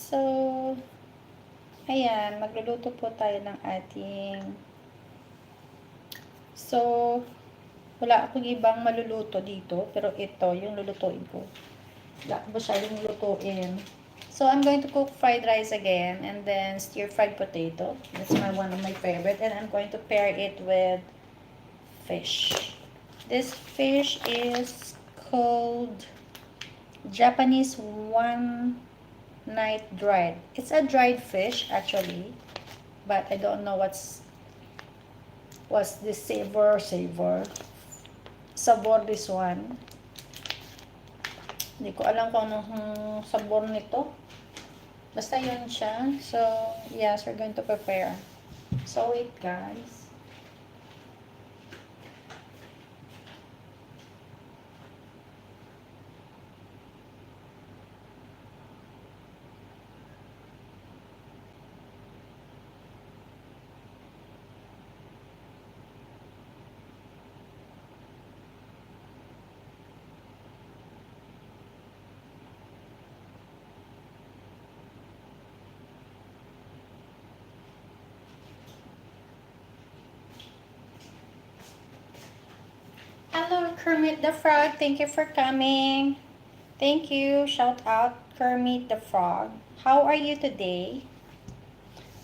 So, ayan, magluluto po tayo ng ating... So, wala akong ibang maluluto dito, pero ito, yung lulutuin ko. Wala ko masyadong lutuin. So, I'm going to cook fried rice again, and then stir-fried potato. That's one of my favorite, and I'm going to pair it with fish. This fish is called Japanese one night dried. It's a dried fish actually, but I don't know what's the sabor this one. Hindi ko alam kung anong sabor nito. Basta yun siya. So, yes, we're going to prepare. So, wait guys. Hello, Kermit the Frog. Thank you for coming. Thank you. Shout out, Kermit the Frog. How are you today?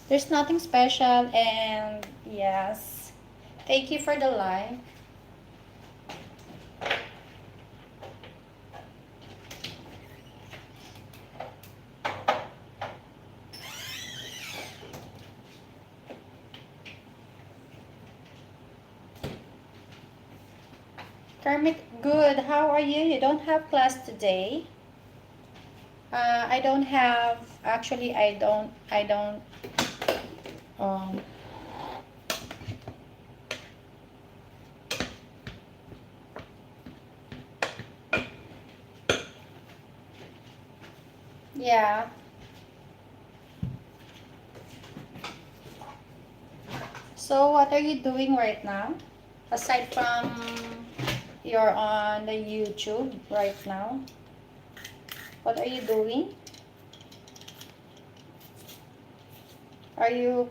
There's nothing special, and yes, thank you for the like. Kermit, good. How are you? You don't have class today? I don't have, actually, I don't, um, yeah. So, what are you doing right now? Aside from you're on the YouTube right now, what are you doing? Are you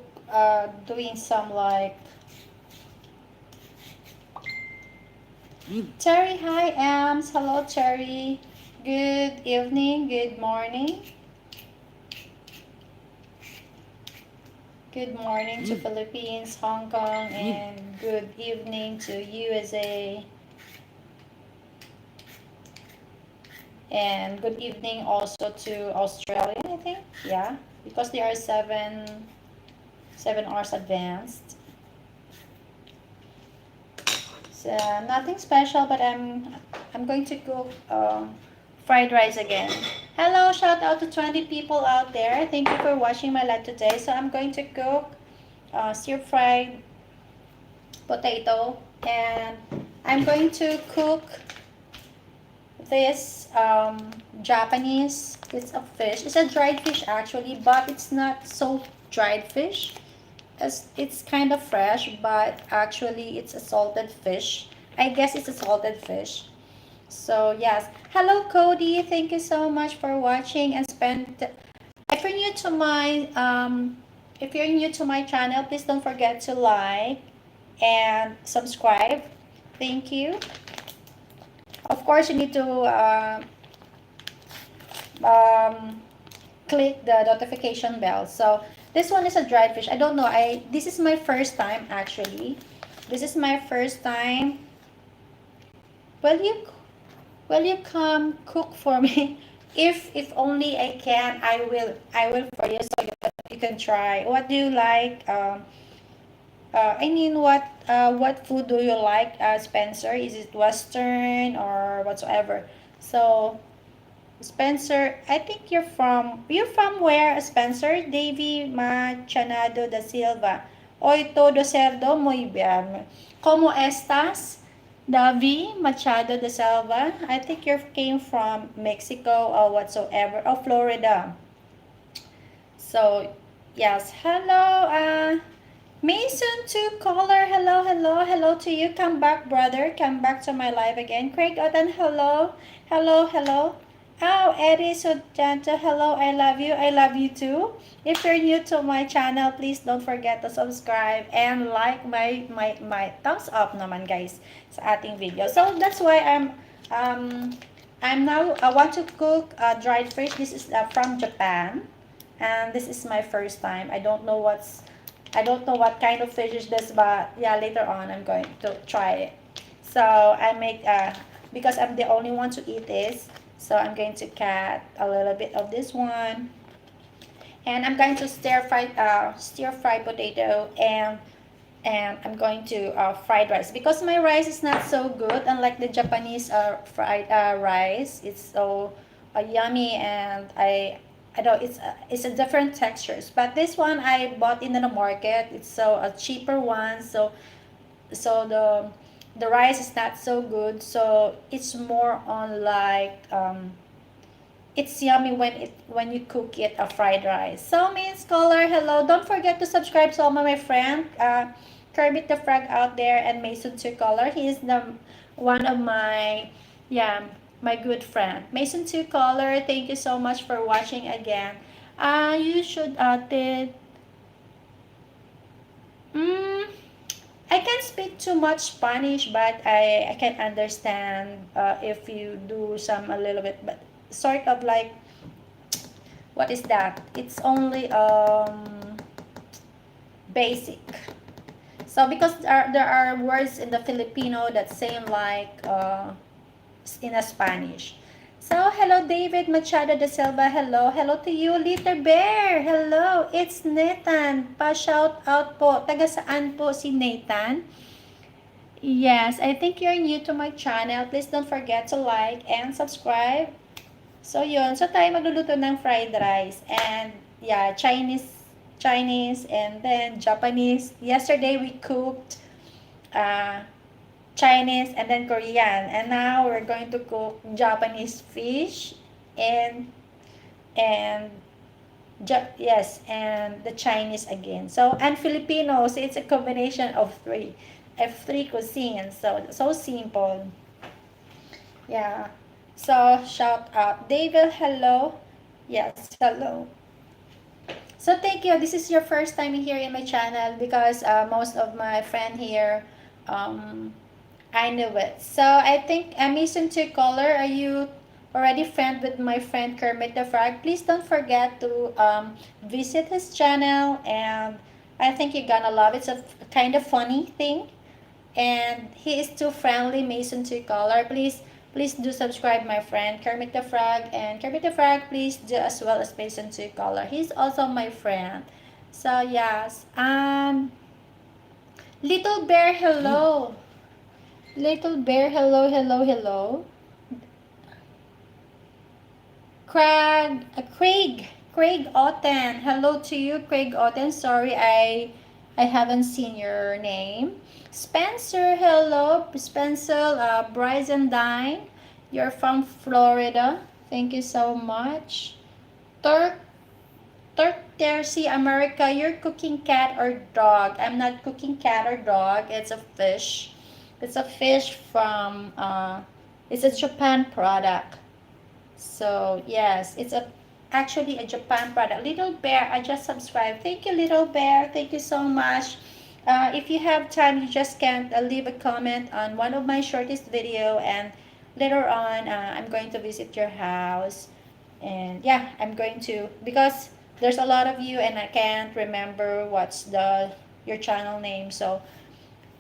doing some like... Terry, hi, Ams. Hello, Terry. Good evening, good morning. Good morning to Philippines, Hong Kong, and good evening to USA. And good evening also to Australia, I think. Yeah, because they are 7 hours advanced. So nothing special, but I'm going to cook fried rice again. Hello, shout out to 20 people out there. Thank you for watching my live today. So I'm going to cook stir-fried potato, and I'm going to cook this Japanese. It's a fish. It's a dried fish actually, but it's not so dried fish. It's kind of fresh, but actually it's a salted fish. I guess it's a salted fish. So yes, hello Cody. Thank you so much for watching and spend. If you're new to my channel, please don't forget to like and subscribe. Thank you. Of course, you need to click the notification bell. So this one is a dried fish. I don't know. This is my first time actually. This is my first time. Will you come cook for me? If only I can, I will for you, so you can try. What do you like? I mean, what food do you like, Spencer? Is it Western or whatsoever? So, Spencer, I think you're from where, Spencer? Davy Machanado da Silva. Hoy todo cerdo muy bien. ¿Cómo estás? Davi Machado de Silva. I think you came from Mexico or whatsoever, or Florida. So, yes. Hello, Mason to caller. Hello to you. Come back, brother. Come back to my live again. Craig Otten, hello. Oh, Eddie Sudjanta, hello, I love you. I love you too. If you're new to my channel, please don't forget to subscribe and like my thumbs up naman guys sa ating video. So that's why um I'm now I want to cook dried fish. This is from Japan, and this is my first time. I don't know what kind of fish is this, but yeah, later on I'm going to try it. So I make because I'm the only one to eat this. So I'm going to cut a little bit of this one, and I'm going to stir fry potato, and I'm going to fried rice because my rice is not so good. Unlike the Japanese fried rice, it's so yummy, and I know it's a different textures. But this one I bought in the market. It's so a cheaper one. So the rice is not so good. So it's more on like it's yummy when you cook it a fried rice. So main scholar, hello. Don't forget to subscribe to all my friend. Kermit the Frog out there and Mason Two Color. He is the one of my yeah my good friend. Mason Two Color, thank you so much for watching again. You should did mm, I can't speak too much Spanish, but I can understand if you do some a little bit, but sort of like what is that? It's only basic. So because there are words in the Filipino that same like in a Spanish. So hello David Machado de Silva. Hello. Hello to you Little Bear. Hello. It's Nathan. Pa-shout out po. Taga saan po si Nathan? Yes, I think you're new to my channel. Please don't forget to like and subscribe. So yun, so tayo magluluto ng fried rice and yeah, Chinese and then Japanese. Yesterday we cooked uh, Chinese and then Korean, and now we're going to cook Japanese fish and and yes, and the Chinese again. So and Filipinos, it's a combination of three cuisines. So so simple. Yeah. So shout out David, hello. Yes, hello. So thank you. This is your first time here in my channel because most of my friend here, um, I knew it. So I think Mason Two Color, are you already friend with my friend Kermit the Frog? Please don't forget to visit his channel, and I think you're gonna love it. It's a kind of funny thing, and he is too friendly. Mason Two Color, please do subscribe my friend Kermit the Frog, and Kermit the Frog please do as well as Mason Two Color. He's also my friend. So yes, Little Bear, hello. Little Bear, hello, hello, hello. Craig Otten, hello to you, Craig Otten. Sorry, I haven't seen your name. Spencer, hello, Spencer. Bryson Dine, you're from Florida. Thank you so much. Turk, Turk Tercy America, you're cooking cat or dog? I'm not cooking cat or dog. It's a fish. It's a fish from. It's a Japan product. So yes, it's a actually a Japan product. Little Bear, I just subscribed. Thank you, Little Bear. Thank you so much. If you have time, you just can leave a comment on one of my shortest video, and later on, I'm going to visit your house, and yeah, I'm going to because there's a lot of you, and I can't remember what's the your channel name. So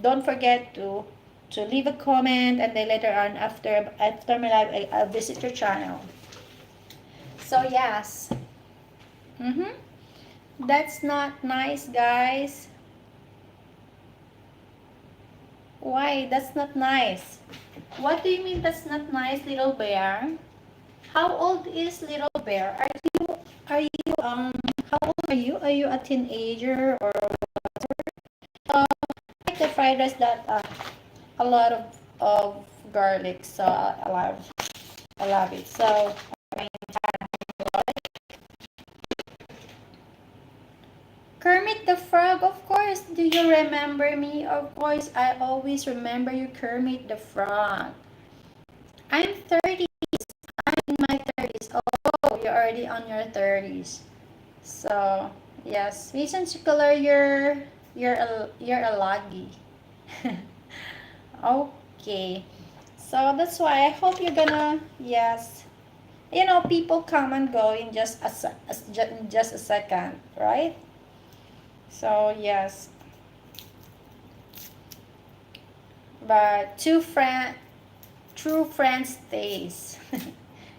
don't forget to leave a comment, and then later on after my live I'll visit your channel. So yes. Mm-hmm. That's not nice, guys. Why? That's not nice. What do you mean that's not nice, Little Bear? How old is Little Bear? Are you how old are you? Are you a teenager or like the fried rice that a lot of garlic, so I love it. So I mean, Kermit the Frog, of course. Do you remember me? Of course, I always remember you, Kermit the Frog. I'm 30. I'm in my 30s. already on your 30s. So, yes, reason to color you're a laggy. Okay. So that's why I hope you're gonna, yes. People come and go in just a second, right? So, yes. But true friend stays.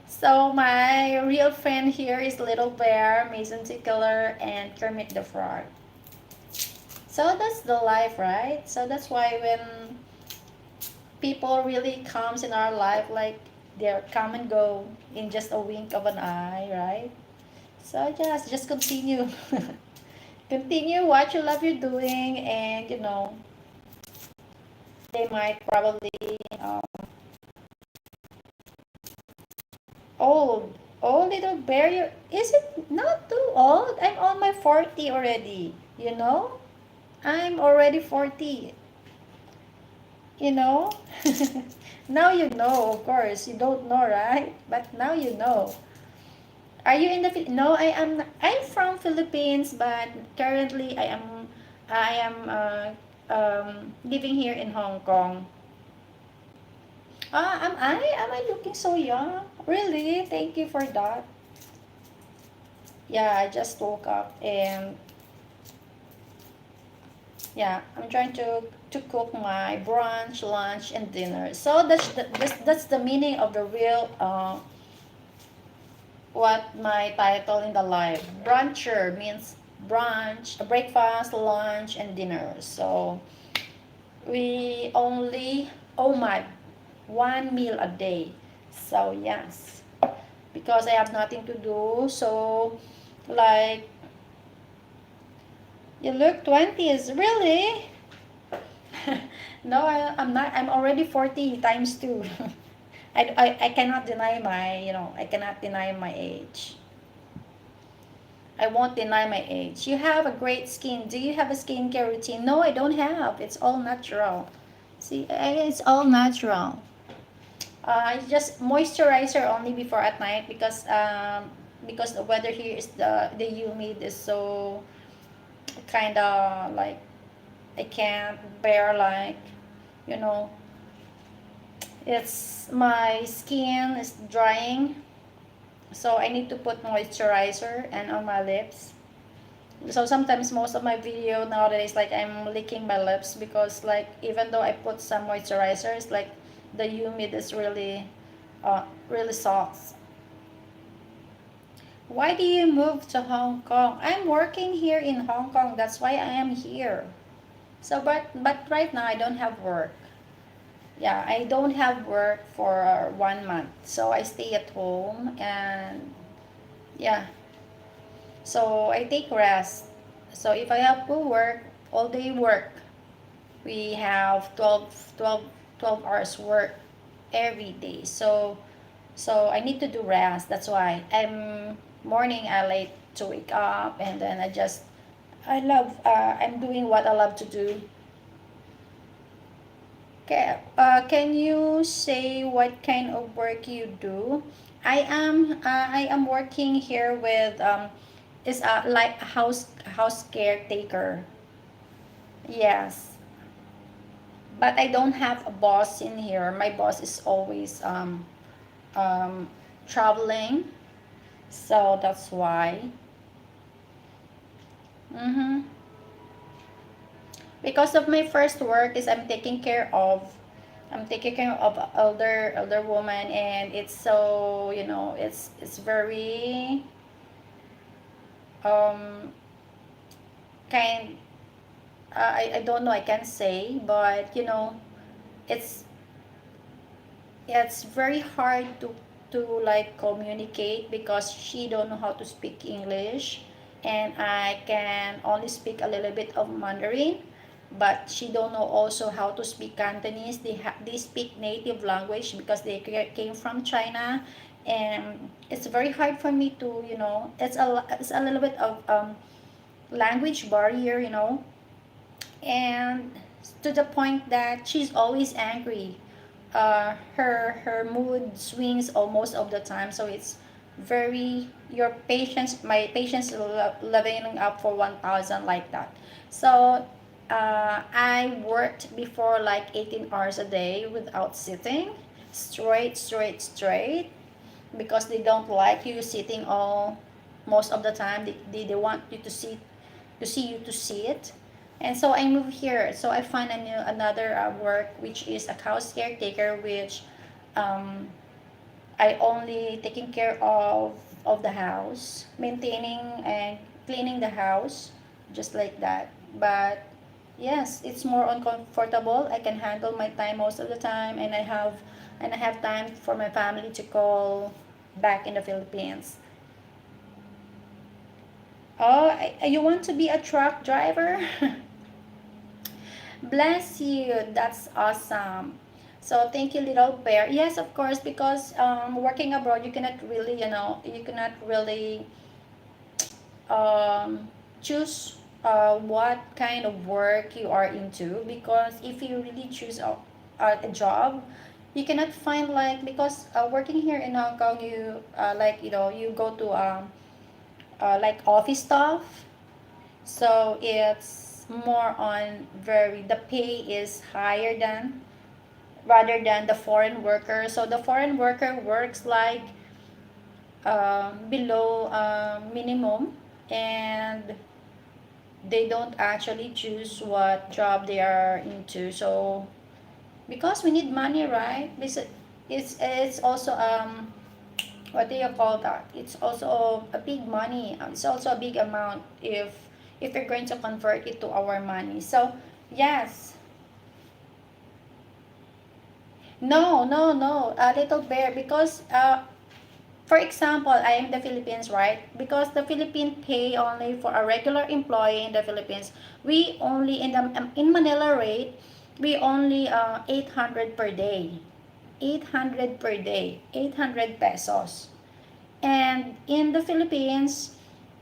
So my real friend here is Little Bear, Mason Tickler, and Kermit the Frog. So that's the life, right? So that's why when people really comes in our life, like they come and go in just a wink of an eye, right? So just continue, continue what you love you're doing, and they might probably um, old. Oh, Little Bear, is it not too old? I'm on my 40 already, you know? I'm already 40, you know? Now you know, of course. You don't know, right? But now you know. Are you in the No, I'm from Philippines, but currently I am living here in Hong Kong. Am I looking so young? Really? Thank you for that. Yeah, I just woke up and yeah, I'm trying to cook my brunch, lunch, and dinner. So that's the meaning of the real what my title in the live. Bruncher means brunch, breakfast, lunch, and dinner. So we only, oh my, one meal a day. So yes, because I have nothing to do. So like, you look 20s, really? No, I'm not. I'm already 40 times two. I cannot deny I cannot deny my age. I won't deny my age. You have a great skin. Do you have a skincare routine? No, I don't have. It's all natural. See, it's all natural. I just moisturizer only before at night because the weather here is the humid is so kind of like I can't bear like you know it's my skin is drying, so I need to put moisturizer and on my lips. So sometimes most of my video nowadays like I'm licking my lips because like even though I put some moisturizers like the humid is really soft. Why do you move to Hong Kong? I'm working here in Hong Kong. That's why I am here. So but right now I don't have work. Yeah, I don't have work for 1 month. So I stay at home and yeah. So I take rest. So if I have to work, all day work, we have 12 hours work every day. So I need to do rest. That's why I late to wake up and then I'm doing what I love to do. Okay, can you say what kind of work you do? I am working here with is like a house caretaker. Yes, but I don't have a boss in here. My boss is always um, traveling, so that's why. Mm-hmm. Because of my first work is I'm taking care of elder woman, and it's so it's very um kind I don't know I can say, but it's it's very hard to like communicate because she don't know how to speak English, and I can only speak a little bit of Mandarin, but she don't know also how to speak Cantonese. They speak native language because they came from China, and it's very hard for me to it's a little bit of language barrier, and to the point that she's always angry. Her mood swings almost of the time, so it's very your patience my patience leveling up for 1000 like that. So I worked before like 18 hours a day without sitting, straight, because they don't like you sitting all most of the time. They want you to sit to see you to sit. And so I moved here, so I find another work, which is a house caretaker, which um, I only taking care of the house, maintaining and cleaning the house, just like that. But yes, it's more uncomfortable. I can handle my time most of the time, and I have time for my family to call back in the Philippines. Oh, you want to be a truck driver? Bless you. That's awesome. So thank you, little bear. Yes, of course, because working abroad, you cannot really um, choose what kind of work you are into. Because if you really choose a job, you cannot find like, because working here in Hong Kong, you like you go to like office stuff. So it's more on very the pay is higher than rather than the foreign worker. So the foreign worker works like below minimum, and they don't actually choose what job they are into. So because we need money, right? Because it's also what do you call that? It's also a big money. It's also a big amount if you're going to convert it to our money. So yes, no, a little bear, because for example, I am in the Philippines, right? Because the Philippine pay only for a regular employee in the Philippines, we only in Manila rate, we only 800 per day. 800 per day, 800 pesos. And in the Philippines,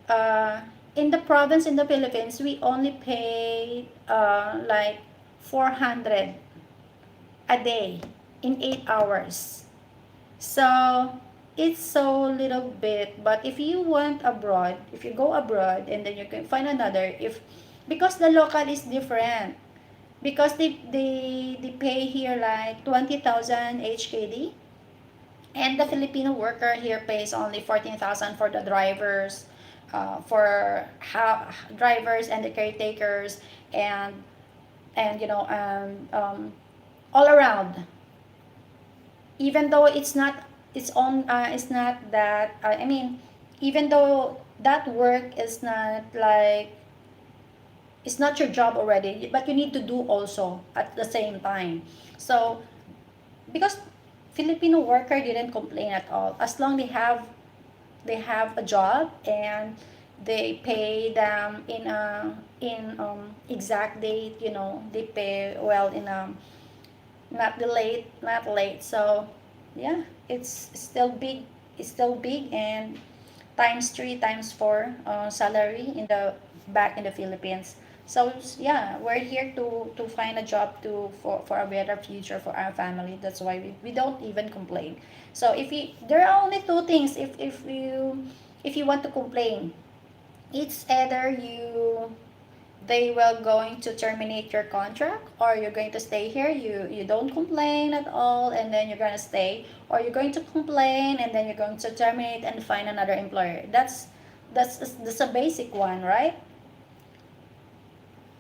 uh, in the province in the Philippines, we only pay like 400 a day in 8 hours. So it's so little bit, but if you went abroad, if you go abroad and then you can find another, if because the local is different, because they pay here like 20,000 HKD, and the Filipino worker here pays only 14,000 for the drivers, drivers and the caretakers, and all around, even though it's not that I mean, even though that work is not like, it's not your job already, but you need to do also at the same time. So because Filipino worker didn't complain at all, as long they have a job, and they pay them in exact date, they pay well in not late. So yeah, it's still big, and times three, times four salary in the back in the Philippines. So yeah, we're here to find a job for a better future for our family. That's why we don't even complain. So if you there are only two things, if you want to complain, it's either they will going to terminate your contract, or you're going to stay here, you don't complain at all, and then you're going to stay, or you're going to complain and then you're going to terminate and find another employer. That's a basic one, right?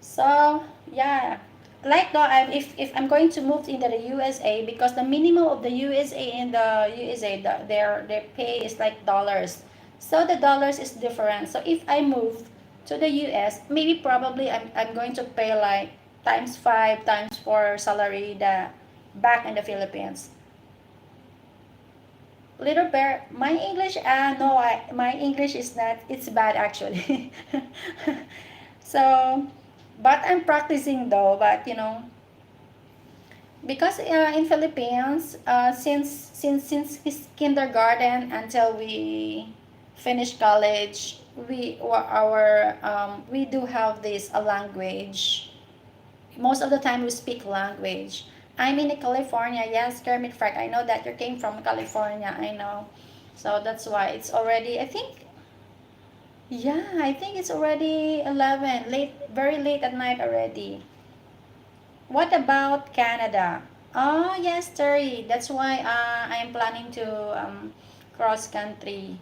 So yeah, like though if I'm going to move into the USA, because the minimum of the USA in the USA, their pay is like dollars. So the dollars is different. So if I move to the US, maybe probably I'm going to pay like times five, times four salary the back in the Philippines. Little bear, my English, no, my English is not, it's bad actually. So, but I'm practicing though, but because in Philippines, since kindergarten until we finish college, we do have this a language. Most of the time we speak language. I'm in California. Yes, Kermit Frank. I know that you came from California. I know. So that's why it's already, I think, yeah, I think it's already 11, late, very late at night already. What about Canada? Oh, yes, Terry. That's why I'm planning to cross country.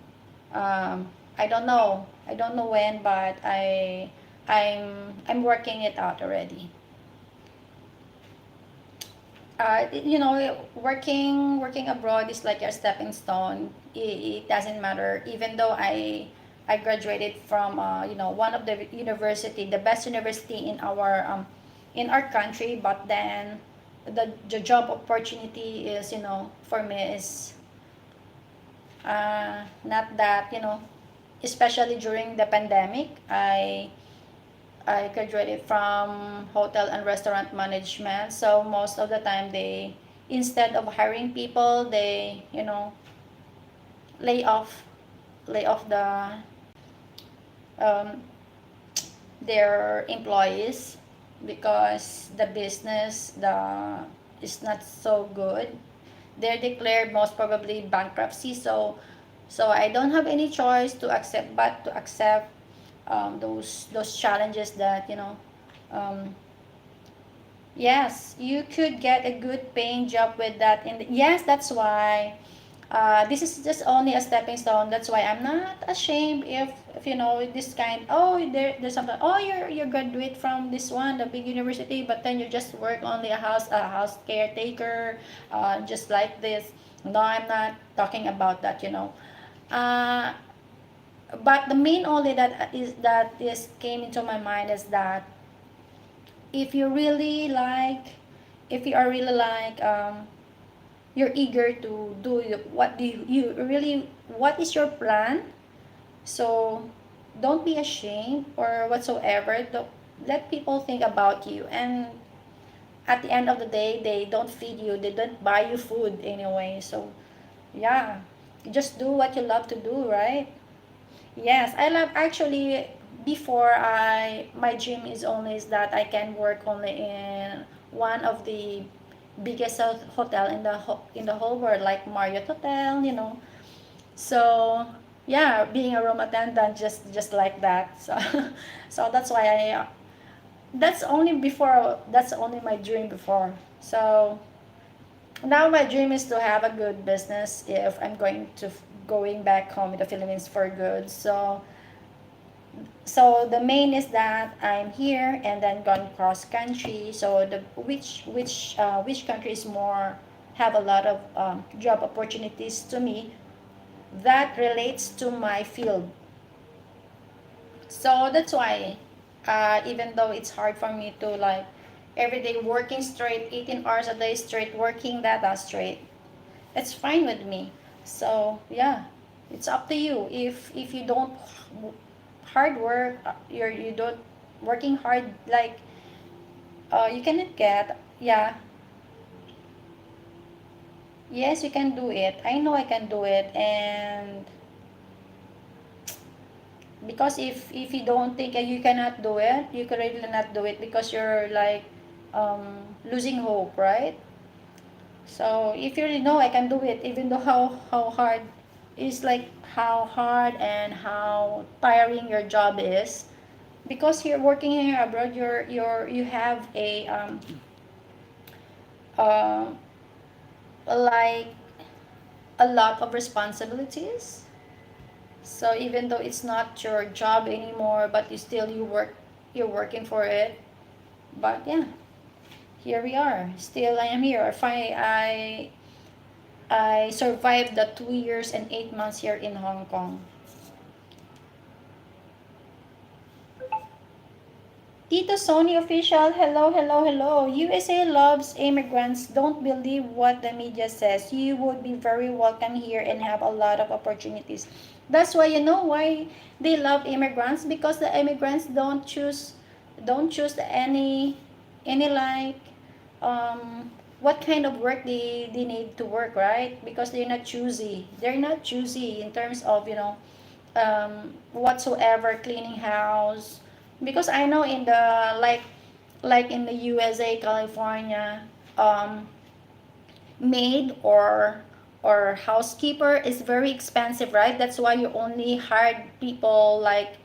I don't know. I don't know when, but I'm working it out already. Working abroad is like your stepping stone. It doesn't matter. Even though I graduated from one of the university, the best university in our country, but then the job opportunity is, for me is not that, especially during the pandemic. I graduated from hotel and restaurant management. So most of the time instead of hiring people, they, lay off, lay off um, their employees because the business is not so good. They're declared most probably bankruptcy. So I don't have any choice to accept but to accept those challenges that, um, yes, you could get a good paying job with that. Yes, that's why this is just only a stepping stone. That's why I'm not ashamed if this kind. Oh, there's something. Oh, you graduate from this one, the big university, but then you just work only a house caretaker, just like this. No, I'm not talking about that. Uh, but the main only that is came into my mind is that if you really like, if you are really like you're eager to do what do you really, what is your plan. So don't be ashamed or whatsoever. Don't let people think about you, and at the end of the day they don't feed you, they don't buy you food anyway. So yeah, just do what you love to do, right? Yes, I love actually. Before, I my dream is always that I can work only in one of the biggest hotel in the whole world, like Marriott Hotel, So yeah, being a room attendant, just like that. So so that's why that's only my dream before. So now my dream is to have a good business if I'm going back home in the Philippines for good. So the main is that I'm here and then gone cross country. So the which country is more, have a lot of job opportunities to me that relates to my field. So that's why, even though it's hard for me to like every day working straight 18 hours a day straight, working that straight, it's fine with me. So yeah, it's up to you. If you don't hard work, you don't working hard, like you cannot get, yeah. Yes, you can do it. I know I can do it. And because if you don't think that you cannot do it, you can really not do it because you're like losing hope, right? So if you really know I can do it, even though how hard, is like how hard and how tiring your job is, because you're working here abroad, you have uh, like a lot of responsibilities. So even though it's not your job anymore, but you're working for it. But yeah, here we are. Still, I am here. I survived the 2 years and 8 months here in Hong Kong. Tito Sony official, hello, hello, hello. USA loves immigrants. Don't believe what the media says. You would be very welcome here and have a lot of opportunities. That's why, you know why they love immigrants, because the immigrants don't choose any like what kind of work they need to work, right? Because they're not choosy. They're not choosy in terms of, whatsoever, cleaning house. Because I know in the like in the USA, California, um, maid or housekeeper is very expensive, right? That's why you only hired people like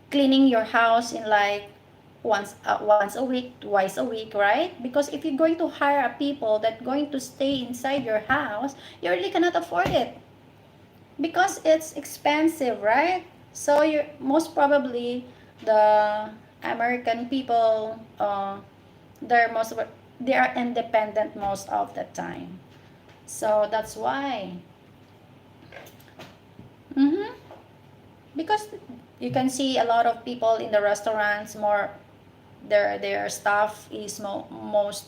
cleaning your house in like once a week, twice a week, right? Because if you're going to hire a people that going to stay inside your house, you really cannot afford it because it's expensive, right? So you most probably the American people, they are independent most of the time. So that's why. Mm-hmm. Because you can see a lot of people in the restaurants, more their staff is most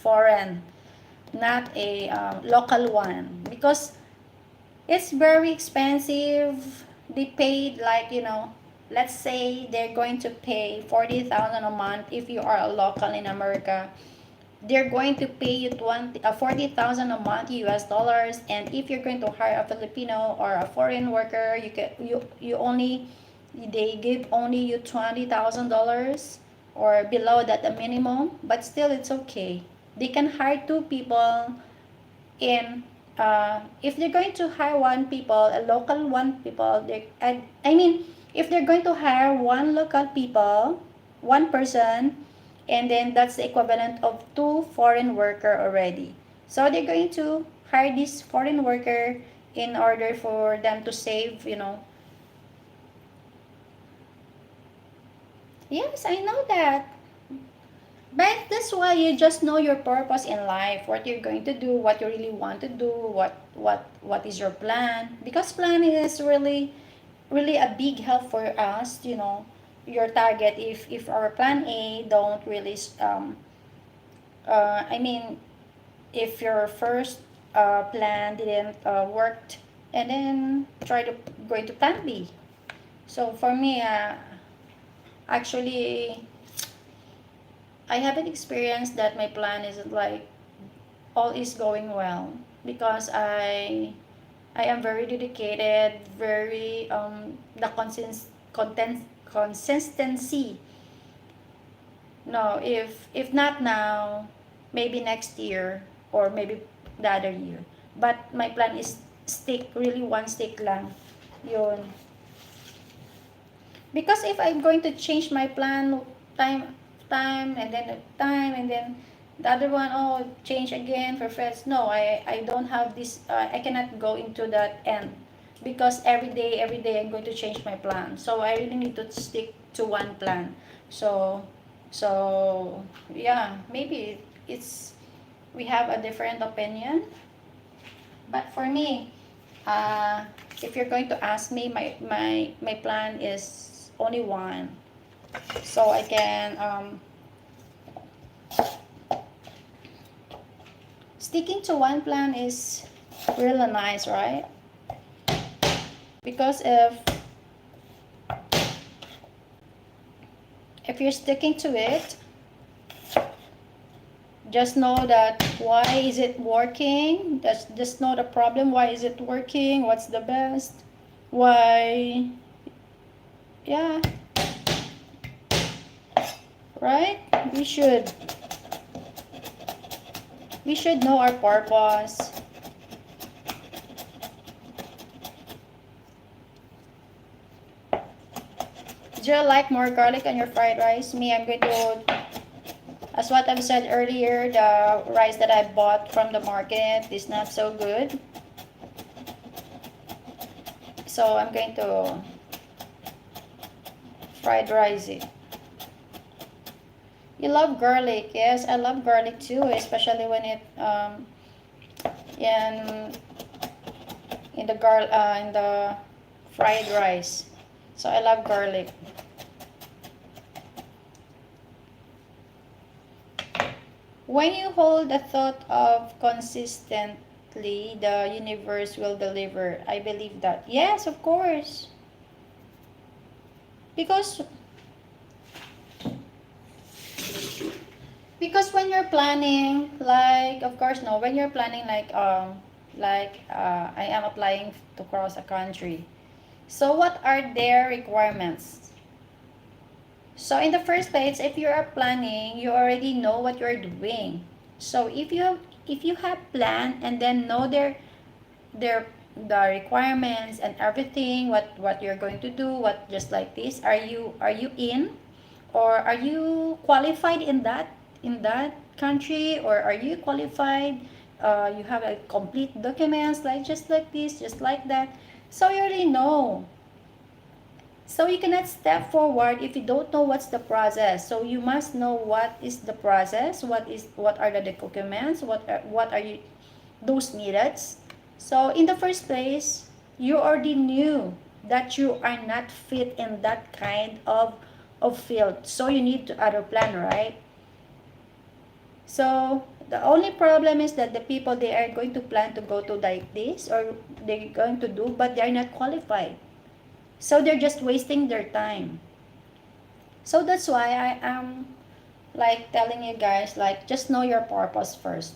foreign, not a local one, because it's very expensive. They paid like, let's say they're going to pay 40,000 a month if you are a local in America. They're going to pay you 40,000 a month US dollars, and if you're going to hire a Filipino or a foreign worker, you only they give only you $20,000 or below that, the minimum, but still it's okay. They can hire two people in if they're going to hire one people, a local one people, I mean, if they're going to hire one local people, one person, and then that's the equivalent of two foreign worker already. So they're going to hire this foreign worker in order for them to save. Yes, I know that. But that's why you just know your purpose in life, what you're going to do, what you really want to do, what is your plan. Because plan is really really a big help for us. Your target, if our plan A don't really I mean, if your first plan didn't work, and then try to go into plan B. So for me, actually, I haven't experienced that my plan is like all is going well, because I am very dedicated, very the consistency. No, if not now, maybe next year, or maybe the other year. But my plan is stick, really one stick lang. Yun. Because if I'm going to change my plan time and then the other one, oh, change again for friends. No, I don't have this, I cannot go into that end, because every day I'm going to change my plan. So I really need to stick to one plan. So so yeah, maybe it's we have a different opinion. But for me, uh, if you're going to ask me, my plan is only one. So I can sticking to one plan is really nice, right? Because if you're sticking to it, just know that why is it working. Just know the problem, why is it working, what's the best, why. Yeah, right. We should know our purpose. Do you like more garlic on your fried rice? Me, I'm going to, as what I've said earlier, the rice that I bought from the market is not so good. So I'm going to fried rice it. You love garlic? Yes, I love garlic too, especially when it in in the fried rice. So I love garlic. When you hold the thought of consistently, the universe will deliver. I believe that. Yes, of course. Because when you're planning, like, of course, no, when you're planning like I am applying to cross a country. So what are their requirements? So in the first place, if you are planning, you already know what you're doing. So if you have plan and then know their the requirements and everything, what you're going to do, what just like this, are you in, or are you qualified in that country, or are you qualified, you have a complete documents like just like this, just like that. So you already know. So you cannot step forward if you don't know what's the process. So you must know what is the process, what are the documents, what are you those needed. So in the first place, you already knew that you are not fit in that kind of field. So you need to other plan, right? So the only problem is that the people they are going to plan to go to like this, or they're going to do, but they are not qualified. So they're just wasting their time. So that's why I am like telling you guys, like, just know your purpose first.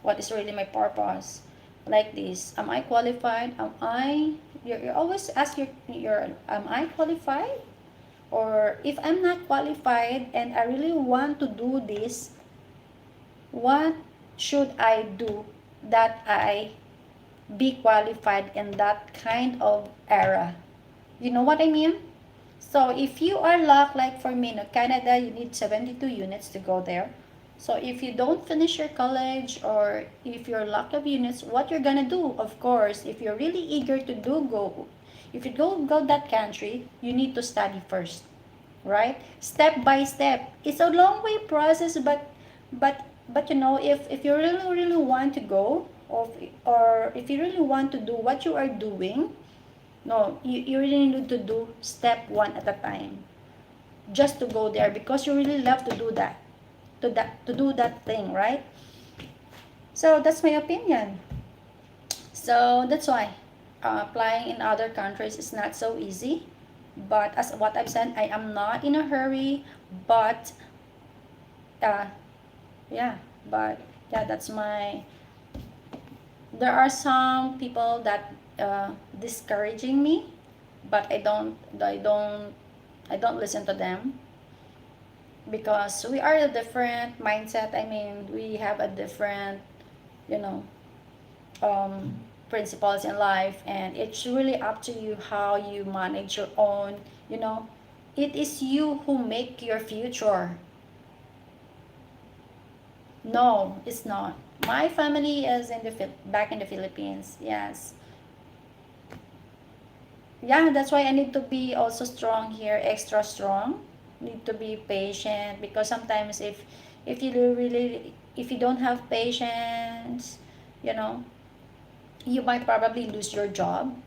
What is really my purpose? Like this, am I qualified? Am I, you always ask your, am I qualified? Or if I'm not qualified and I really want to do this, what should I do that I be qualified in that kind of era? You know what I mean? So if you are locked, like for me, in Canada, you need 72 units to go there. So if you don't finish your college, or if you're locked of units, what you're gonna do, of course, if you're really eager to do go, if you go that country, you need to study first, right? Step by step. It's a long way process, but you know, if you really want to go, or if you really want to do what you are doing, no, you really need to do step one at a time. Just to go there because you really love to do that. To do that thing, right? So that's my opinion. So that's why applying in other countries is not so easy. But as what I've said, I am not in a hurry. But uh, yeah, but yeah, that's my. There are some people that discouraging me, but I don't listen to them, because we are a different mindset. I mean, we have a different, you know, um, principles in life, and it's really up to you how you manage your own. You know, it is you who make your future. No, it's not. My family is in the back in the Philippines. Yes. Yeah, that's why I need to be also strong here, extra strong. Need to be patient, because sometimes if you really, if you don't have patience, you know, you might probably lose your job,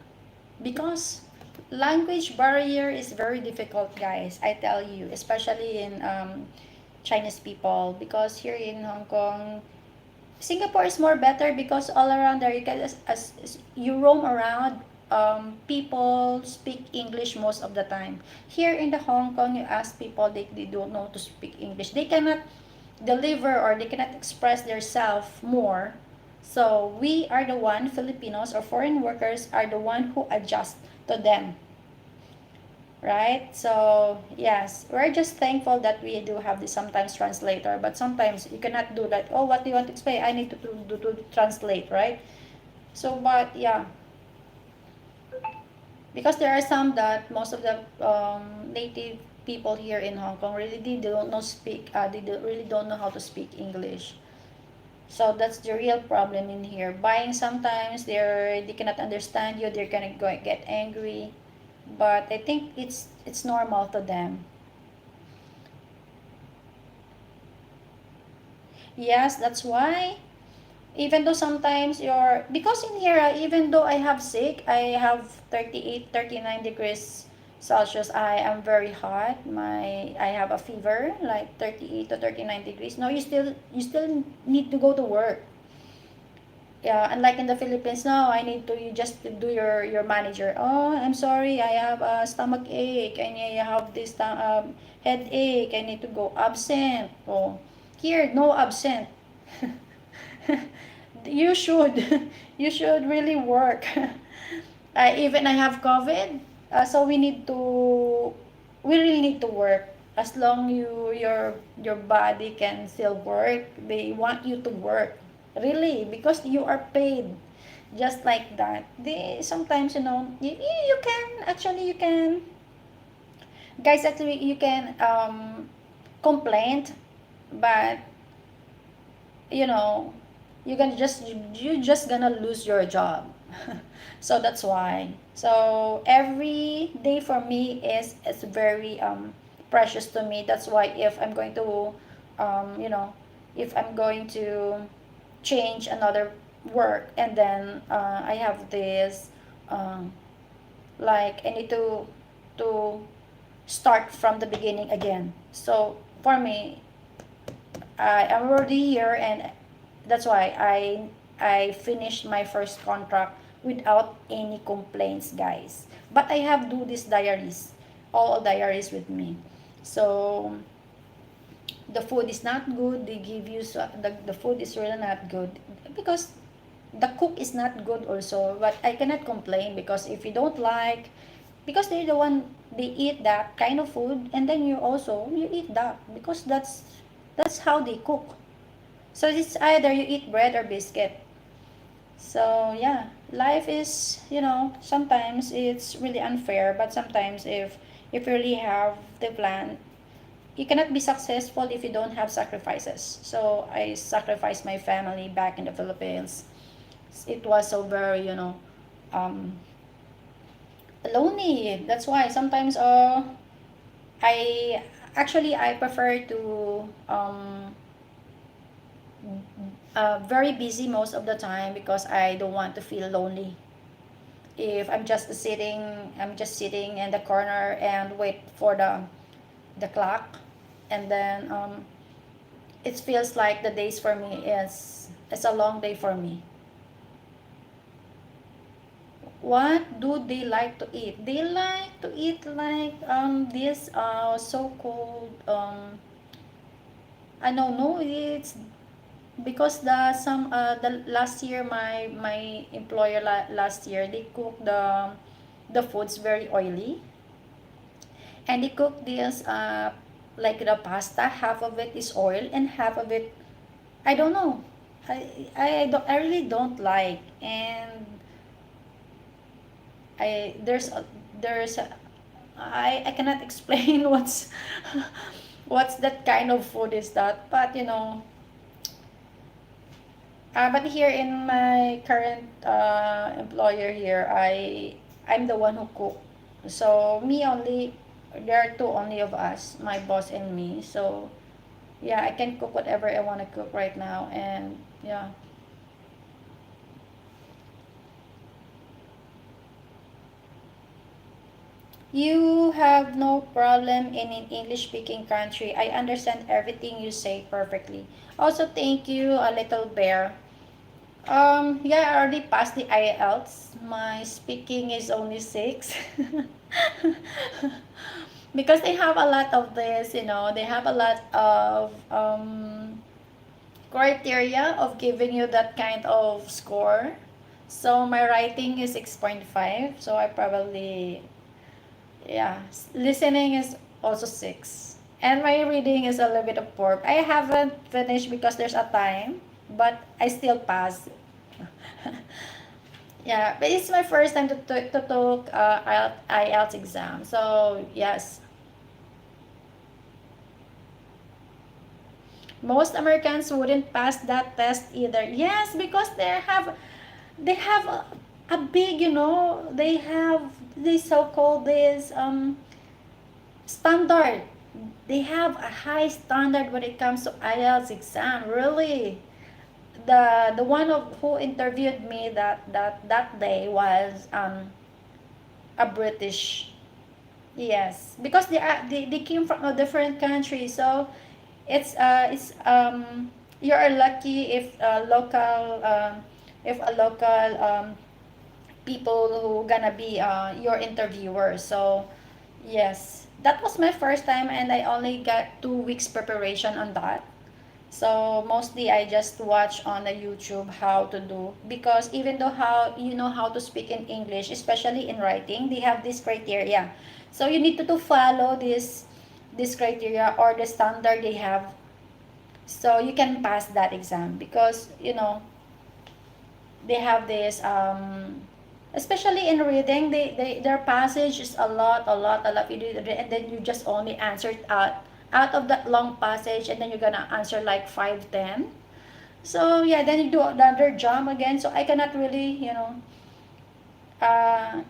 because language barrier is very difficult, guys. I tell you, especially in Chinese people, because here in Hong Kong, Singapore is more better, because all around there you can, as you roam around, people speak English most of the time. Here in the Hong Kong, you ask people, they don't know to speak English. They cannot deliver, or they cannot express themselves more. So we are the one, Filipinos or foreign workers are the one who adjust to them, right? So yes, we're just thankful that we do have this sometimes translator, but sometimes you cannot do that. Oh, what do you want to explain? I need to translate, right? So but yeah, because there are some that most of the native people here in Hong Kong really they don't know speak really don't know how to speak English. So that's the real problem in here. Buying sometimes they cannot understand you. They're gonna go get angry, but I think it's normal to them. Yes, that's why. Even though sometimes you're, because in here, even though I have sick, I have 38, 39 degrees Celsius. I am very hot. I have a fever like 38 to 39 degrees. No, you still need to go to work. Yeah, unlike in the Philippines, no, I need to, you just do your manager. Oh, I'm sorry, I have a stomach ache. I have this headache. I need to go absent. Oh, here no absent. You should you should really work. Even I have COVID, so we really need to work. As long your body can still work, they want you to work, really, because you are paid. just like that. They sometimes, you can actually, you can, guys, actually you can complain, but you know you just gonna lose your job. So that's why. So every day for me is very precious to me. That's why if I'm going to um, you know if I'm going to change another work, and then I have this um, like I need to start from the beginning again. So for me, I am already here, and that's why I finished my first contract without any complaints, guys. But I have do these diaries, all diaries with me. So the food is not good. They give you the food is really not good because the cook is not good also. But I cannot complain because if you don't like, because they're the one, they eat that kind of food, and then you eat that because that's how they cook. So it's either you eat bread or biscuit. So yeah, life is, sometimes it's really unfair, but sometimes if you really have the plan, you cannot be successful if you don't have sacrifices. So I sacrificed my family back in the Philippines. It was so very, um, lonely. That's why sometimes I I prefer to very busy most of the time because I don't want to feel lonely. If I'm just sitting in the corner and wait for the clock, and then it feels like the days for me is it's a long day for me. What do they like to eat? They like to eat like this so-called I don't know, it's because the last year my employer last year they cook the foods very oily, and they cook this like the pasta, half of it is oil and half of it, I don't know, I really don't like. And I there's a, I cannot explain what's that kind of food is that, but but here in my current employer here, I'm the one who cook. So me only, there are two only of us, my boss and me. So yeah, I can cook whatever I want to cook right now, and yeah. You have no problem in an English speaking country. I understand everything you say perfectly. Also, thank you, a little bear. Yeah, I already passed the IELTS. My speaking is only six. Because they have a lot of this, they have a lot of criteria of giving you that kind of score. So my writing is 6.5. So I probably, yeah, listening is also 6. And my reading is a little bit of poor. I haven't finished because there's a time, but I still pass. Yeah, but it's my first time to took IELTS exam. So yes, most Americans wouldn't pass that test either. Yes, because they have a big, they have this so-called this standard. They have a high standard when it comes to IELTS exam. Really, the one of who interviewed me that day was a British. Yes, because they came from a different country, so it's you're lucky if a local people who gonna be your interviewer. So yes, that was my first time, and I only got 2 weeks preparation on that. So mostly I just watch on the YouTube how to do, because even though how you know how to speak in English, especially in writing, they have this criteria. So you need to follow this criteria or the standard they have, so you can pass that exam, because they have this especially in reading, their passage is a lot you do, and then you just only answer it out of that long passage, and then you're gonna answer like 5, 10. So yeah, then you do another jump again, so I cannot really, uh,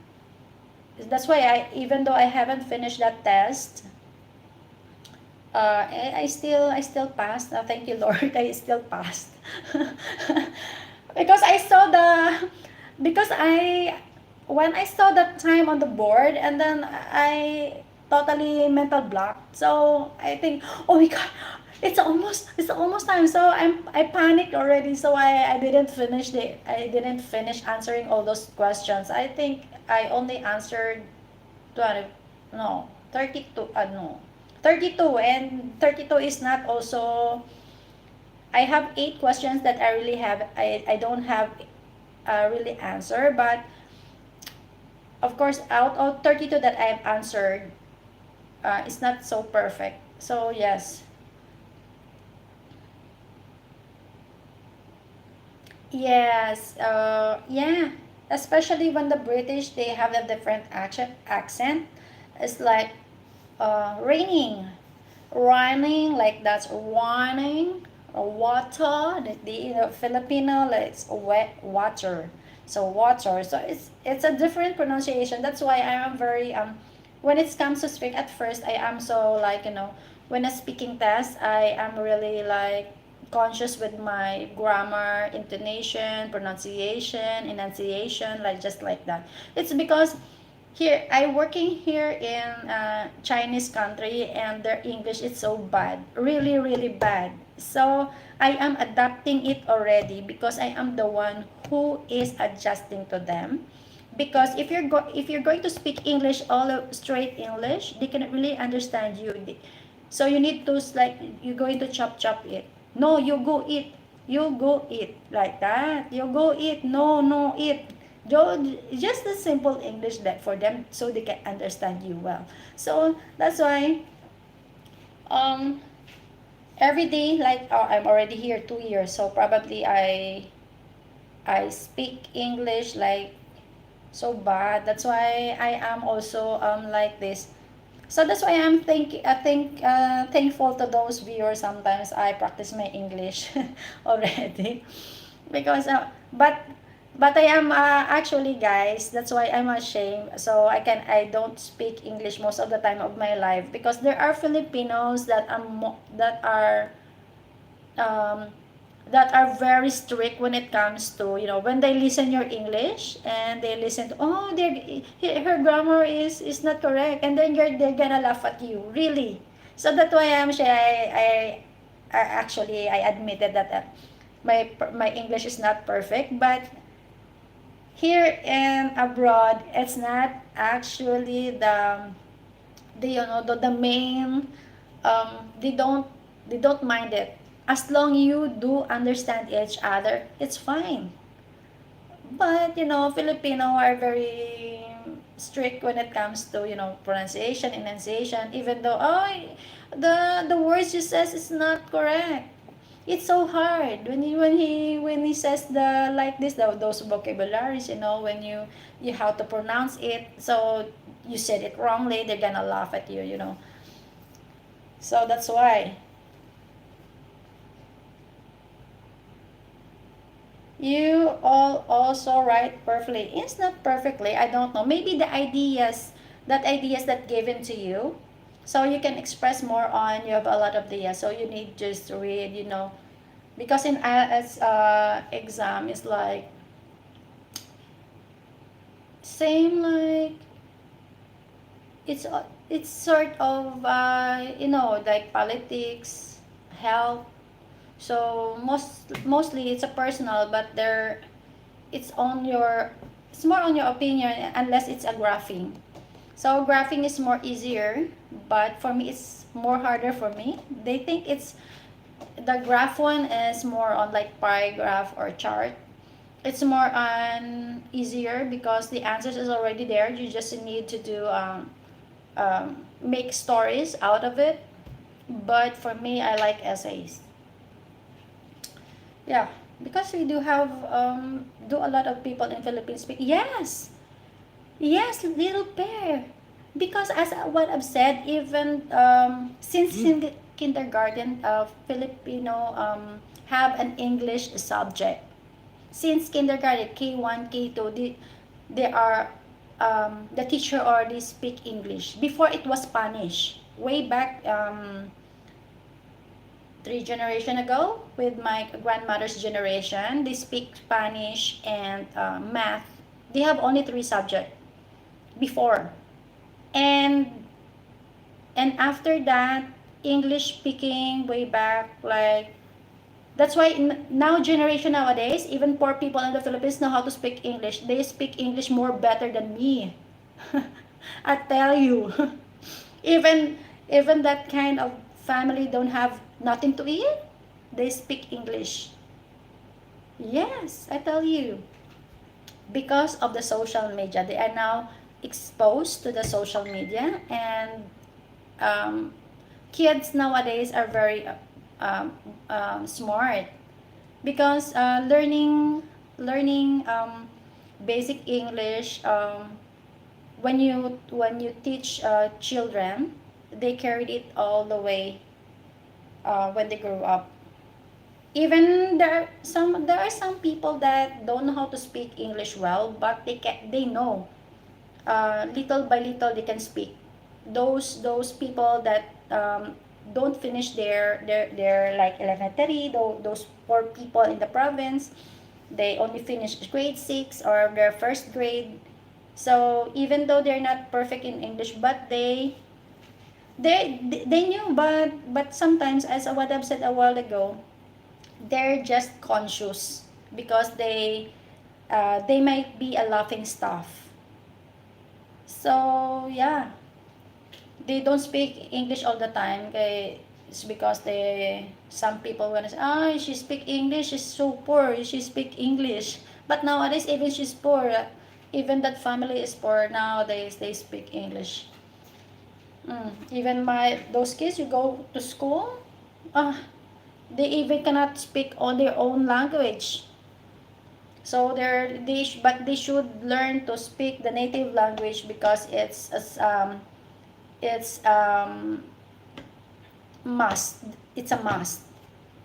that's why even though I haven't finished that test, I still passed. Thank you, Lord. I still passed. Because I saw the because I when I saw the time on the board, and then I totally mental block. So I think, oh my god, it's almost time. So I panicked already. So I didn't finish answering all those questions. I think I only answered 20, no, 32, no, 32, and 32 is not also, I have 8 questions that I don't have really answer, but of course out of 32 that I've answered, it's not so perfect. So yes. Yes, yeah, especially when the British, they have a different accent. It's like raining, raining, like that's warning, water. The Filipino, like it's wet water, so water. So it's a different pronunciation. That's why I am very when it comes to speak at first, I am so like, when a speaking test, I am really like conscious with my grammar, intonation, pronunciation, enunciation, like just like that. It's because here I working here in Chinese country, and their English is so bad, really really bad. So I am adapting it already, because I am the one who is adjusting to them. Because if you're going to speak English, straight English, they cannot really understand you. So you need to, like, you're going to chop it. No, you go eat. You go eat, like that. You go eat. No, no, eat. Just the simple English that for them, so they can understand you well. So that's why um every day, like, I'm already here 2 years, so probably I speak English like so bad. That's why I am also like this. So that's why thankful to those viewers. Sometimes I practice my English already, because but I am actually, guys, that's why I'm ashamed. So I don't speak English most of the time of my life, because there are Filipinos um, that are very strict when it comes to, when they listen your English, and they listen to, oh, her grammar is not correct, and then they're gonna laugh at you, really. So that's why I actually I admitted that my English is not perfect, but here and abroad, it's not actually the main, they don't mind it. As long you do understand each other, it's fine. But Filipino are very strict when it comes to, pronunciation, enunciation, even though, the words you says is not correct. It's so hard when he says the like this, those vocabularies, when you have to pronounce it, so you said it wrongly, they're gonna laugh at you. So that's why you all also write perfectly. It's not perfectly, I don't know, maybe the ideas that given to you, so you can express more on, you have a lot of ideas, so you need just to read, because in as exam is like same, like it's sort of like politics, health. So mostly it's a personal, but it's more on your opinion, unless it's a graphing. So graphing is more easier, but for me it's more harder for me. They think it's the graph one is more on like pie graph or chart. It's more on easier, because the answers is already there. You just need to do make stories out of it. But for me, I like essays. Yeah, because we do have do a lot of people in Philippines speak? Yes, yes, little pair. Because as what I've said, even since in kindergarten, Filipino have an English subject. Since kindergarten, K1, K2, they are the teacher already speak English. Before it was Spanish. Way back 3 generation ago, with my grandmother's generation, they speak Spanish and math. They have only three subjects before, and after that, English speaking way back, like that's why now generation nowadays, even poor people in the Philippines know how to speak English. They speak English more better than me. I tell you. even even that kind of family don't have nothing to eat, they speak English. Yes, I tell you. Because of the social media, they are now exposed to the social media, and um, kids nowadays are very smart, because learning basic English, when you teach children, they carried it all the way when they grow up. Even there are some people that don't know how to speak English well, but they know, little by little they can speak. Those people that don't finish their like elementary, those poor people in the province, they only finish grade 6 or their first grade. So even though they're not perfect in English, but they knew, but sometimes, as what I've said a while ago, they're just conscious, because they might be a laughing stuff. So yeah, they don't speak English all the time. Okay, it's because some people gonna say, ah, she speak English, she's so poor, she speak English. But nowadays, even she's poor, even that family is poor, nowadays they speak English. Even those kids, you go to school, ah, they even cannot speak on their own language. So but they should learn to speak the native language, because it's must. It's a must,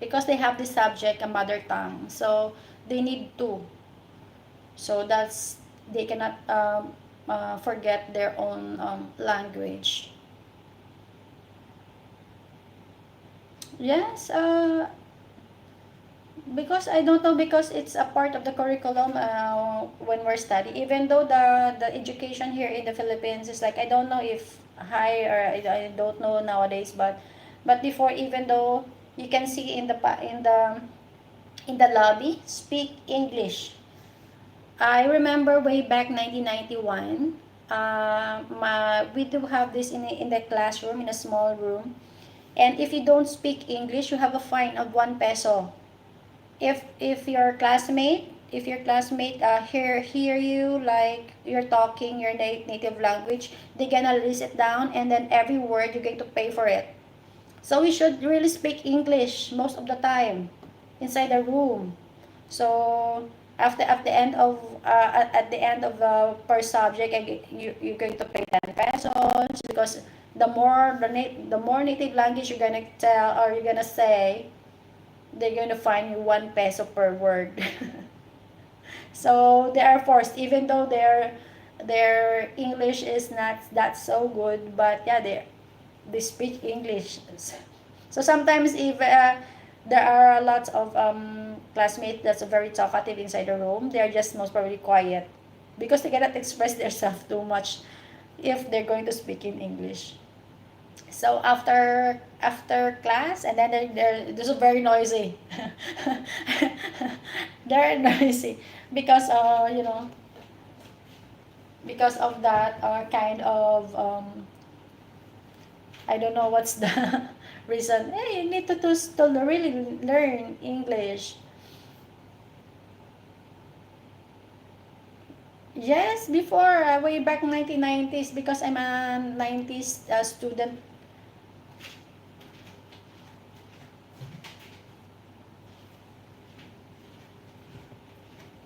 because they have this subject, a mother tongue. So they need to. So that's they cannot forget their own language. Yes, because I don't know, because it's a part of the curriculum when we're studying. Even though the education here in the Philippines is like, I don't know if high, or I don't know nowadays, but before, even though you can see in the lobby, speak English. I remember way back 1991, we do have this in the classroom, in a small room, and if you don't speak English, you have a fine of 1 peso. If your classmate hear you, like you're talking your native language, they're gonna list it down, and then every word you're going to pay for it. So we should really speak English most of the time inside the room. So after at the end of at the end of the per subject, you're going to pay 10 pesos, because the more native language you're gonna tell, or you're gonna say, they're going to fine you 1 peso per word. So they are forced, even though their English is not that so good, but yeah, they speak English. So sometimes, if there are lots of classmates that's very talkative inside the room, they're just most probably quiet, because they cannot express themselves too much if they're going to speak in English. So after class, and then they're just very noisy. They're noisy, because because of that kind of I don't know what's the reason. Hey, you need to really learn English. Yes, before, way back 1990s, because I'm a 90s student.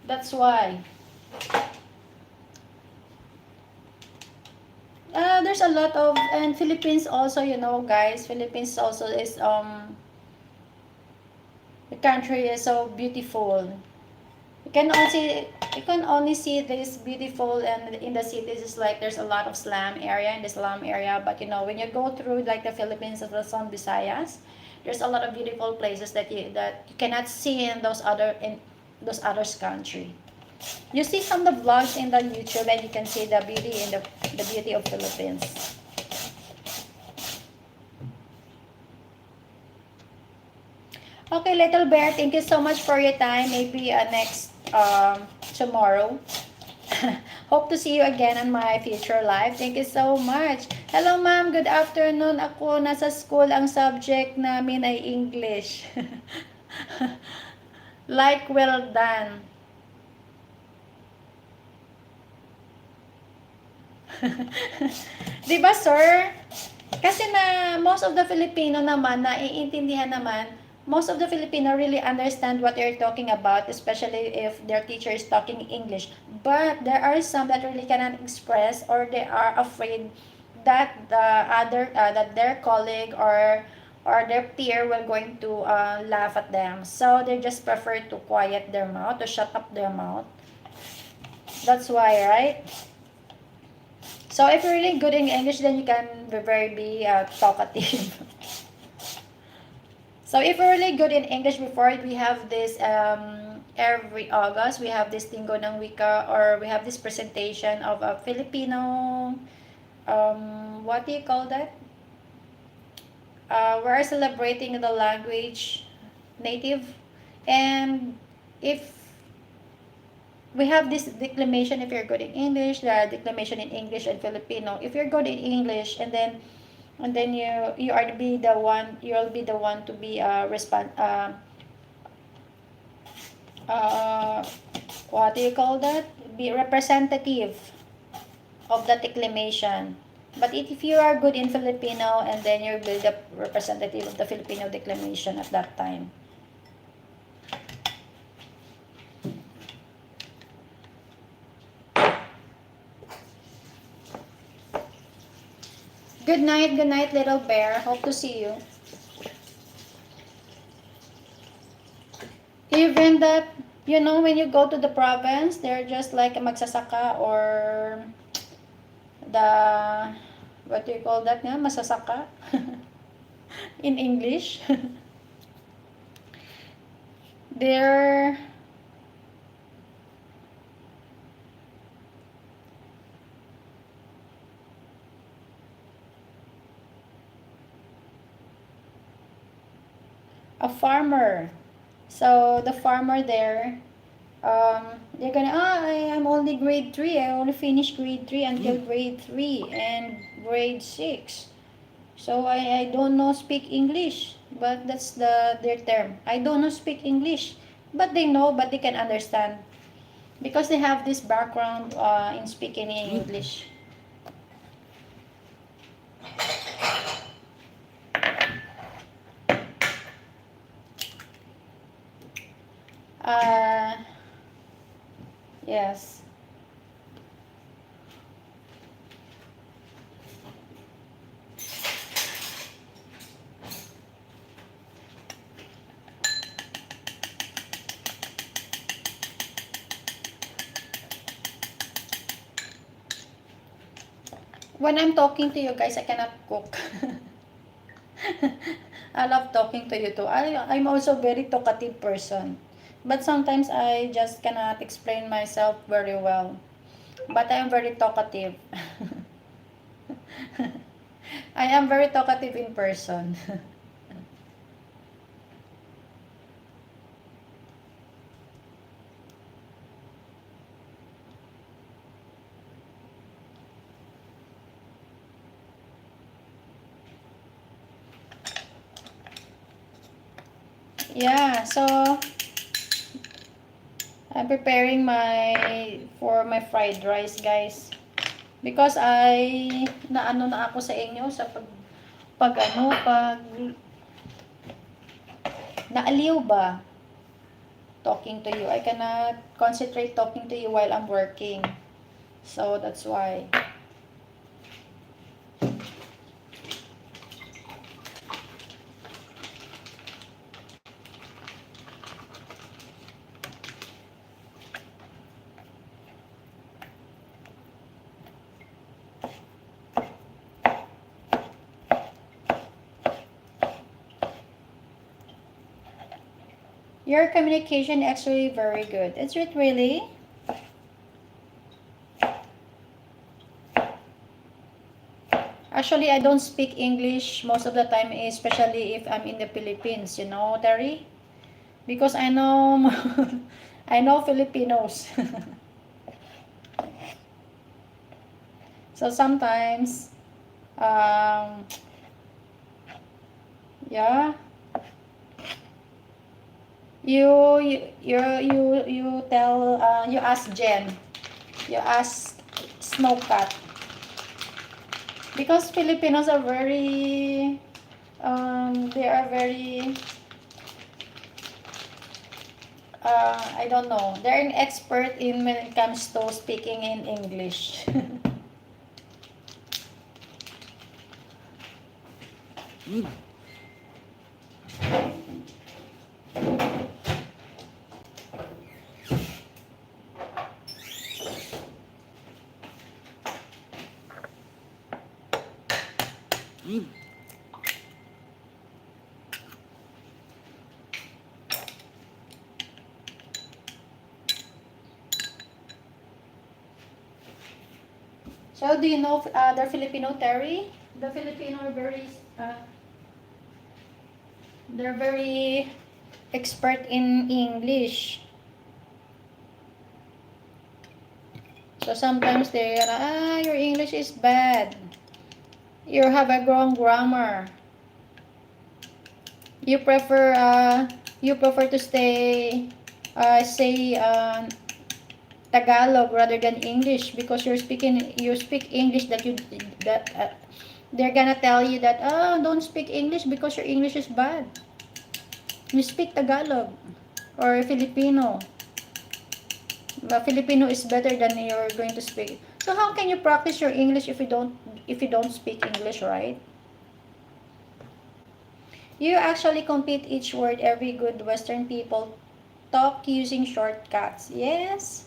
That's why. There's a lot of, and Philippines also, you know, guys, Philippines also is, the country is so beautiful. You can only you can only see this beautiful, and in the cities it's like there's a lot of slum area in the slum area. But you know, when you go through like the Philippines and the Luzon, Visayas, there's a lot of beautiful places that you cannot see in those others country. You see some of the vlogs in the YouTube, and you can see the beauty in the beauty of Philippines. Okay, little bear, thank you so much for your time. Maybe next tomorrow. Hope to see you again on my future live. Thank you so much. Hello ma'am, good afternoon. Ako nasa school, ang subject namin ay English. Like, well done. Di ba, sir? Kasi na most of the Filipino naman, naiintindihan naman, most of the Filipino really understand what they're talking about, especially if their teacher is talking English. But there are some that really cannot express, or they are afraid that that their colleague or their peer will going to laugh at them. So they just prefer to quiet their mouth, to shut up their mouth. That's why, right? So if you're really good in English, then you can be talkative. So if you're really good in English, before we have this every August, we have this Linggo ng Wika, or we have this presentation of a Filipino, what do you call that? We're celebrating the language native, and if we have this declamation, if you're good in English, the declamation in English and Filipino. If you're good in English, and then you are to be the one, you'll be the one to be uh, what do you call that? Be representative of the declamation. But if you are good in Filipino, and then you'll be the representative of the Filipino declamation at that time. Good night, little bear. Hope to see you. Even that, you know, when you go to the province, they're just like a magsasaka, or the, what do you call that nga? Masasaka? In English. They're, a farmer. So the farmer there, they're gonna, I'm only grade 3. I only finished grade 3 until grade 3 and grade 6. So I don't know speak English, but that's their term. I don't know speak English, but they know, but they can understand because they have this background in speaking in English. Yes. When I'm talking to you guys, I cannot cook. I love talking to you too. I'm also very talkative person. But sometimes I just cannot explain myself very well. But I am very talkative. I am very talkative in person. Yeah, so I'm preparing for my fried rice, guys. Because naano na ako sa inyo sa pag naaliw ba talking to you. I cannot concentrate talking to you while I'm working. So that's why. Your communication actually very good. Is it really? Actually, I don't speak English most of the time, especially if I'm in the Philippines, you know, Terry? Because I know I know Filipinos. So sometimes um yeah, you tell you ask Jen, you ask Snowcat, because Filipinos are very they are very I don't know, they're an expert in when it comes to speaking in English. So do you know the Filipino, Terry? The Filipino are very they're very expert in English. So sometimes they are, your English is bad. You have a wrong grammar. You prefer to say Tagalog rather than English, because you speak English that they're gonna tell you that, don't speak English because your English is bad. You speak Tagalog or Filipino. Filipino is better than you're going to speak. So how can you practice your English if you don't speak English, right? You actually compete each word. Every good Western people talk using shortcuts. Yes,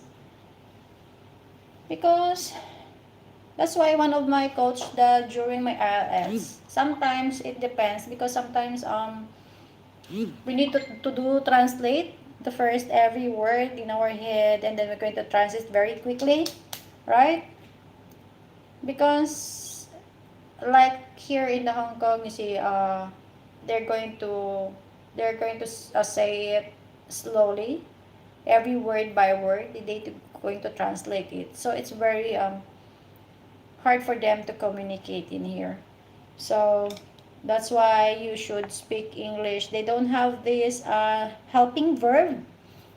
because that's why one of my coach that during my IELTS. Sometimes it depends, because sometimes we need to do translate the first every word in our head, and then we're going to translate very quickly, right? Because like here in the Hong Kong, you see, they're going to say it slowly, every word by word. They going to translate it, so it's very hard for them to communicate in here. So that's why you should speak English. They don't have this helping verb.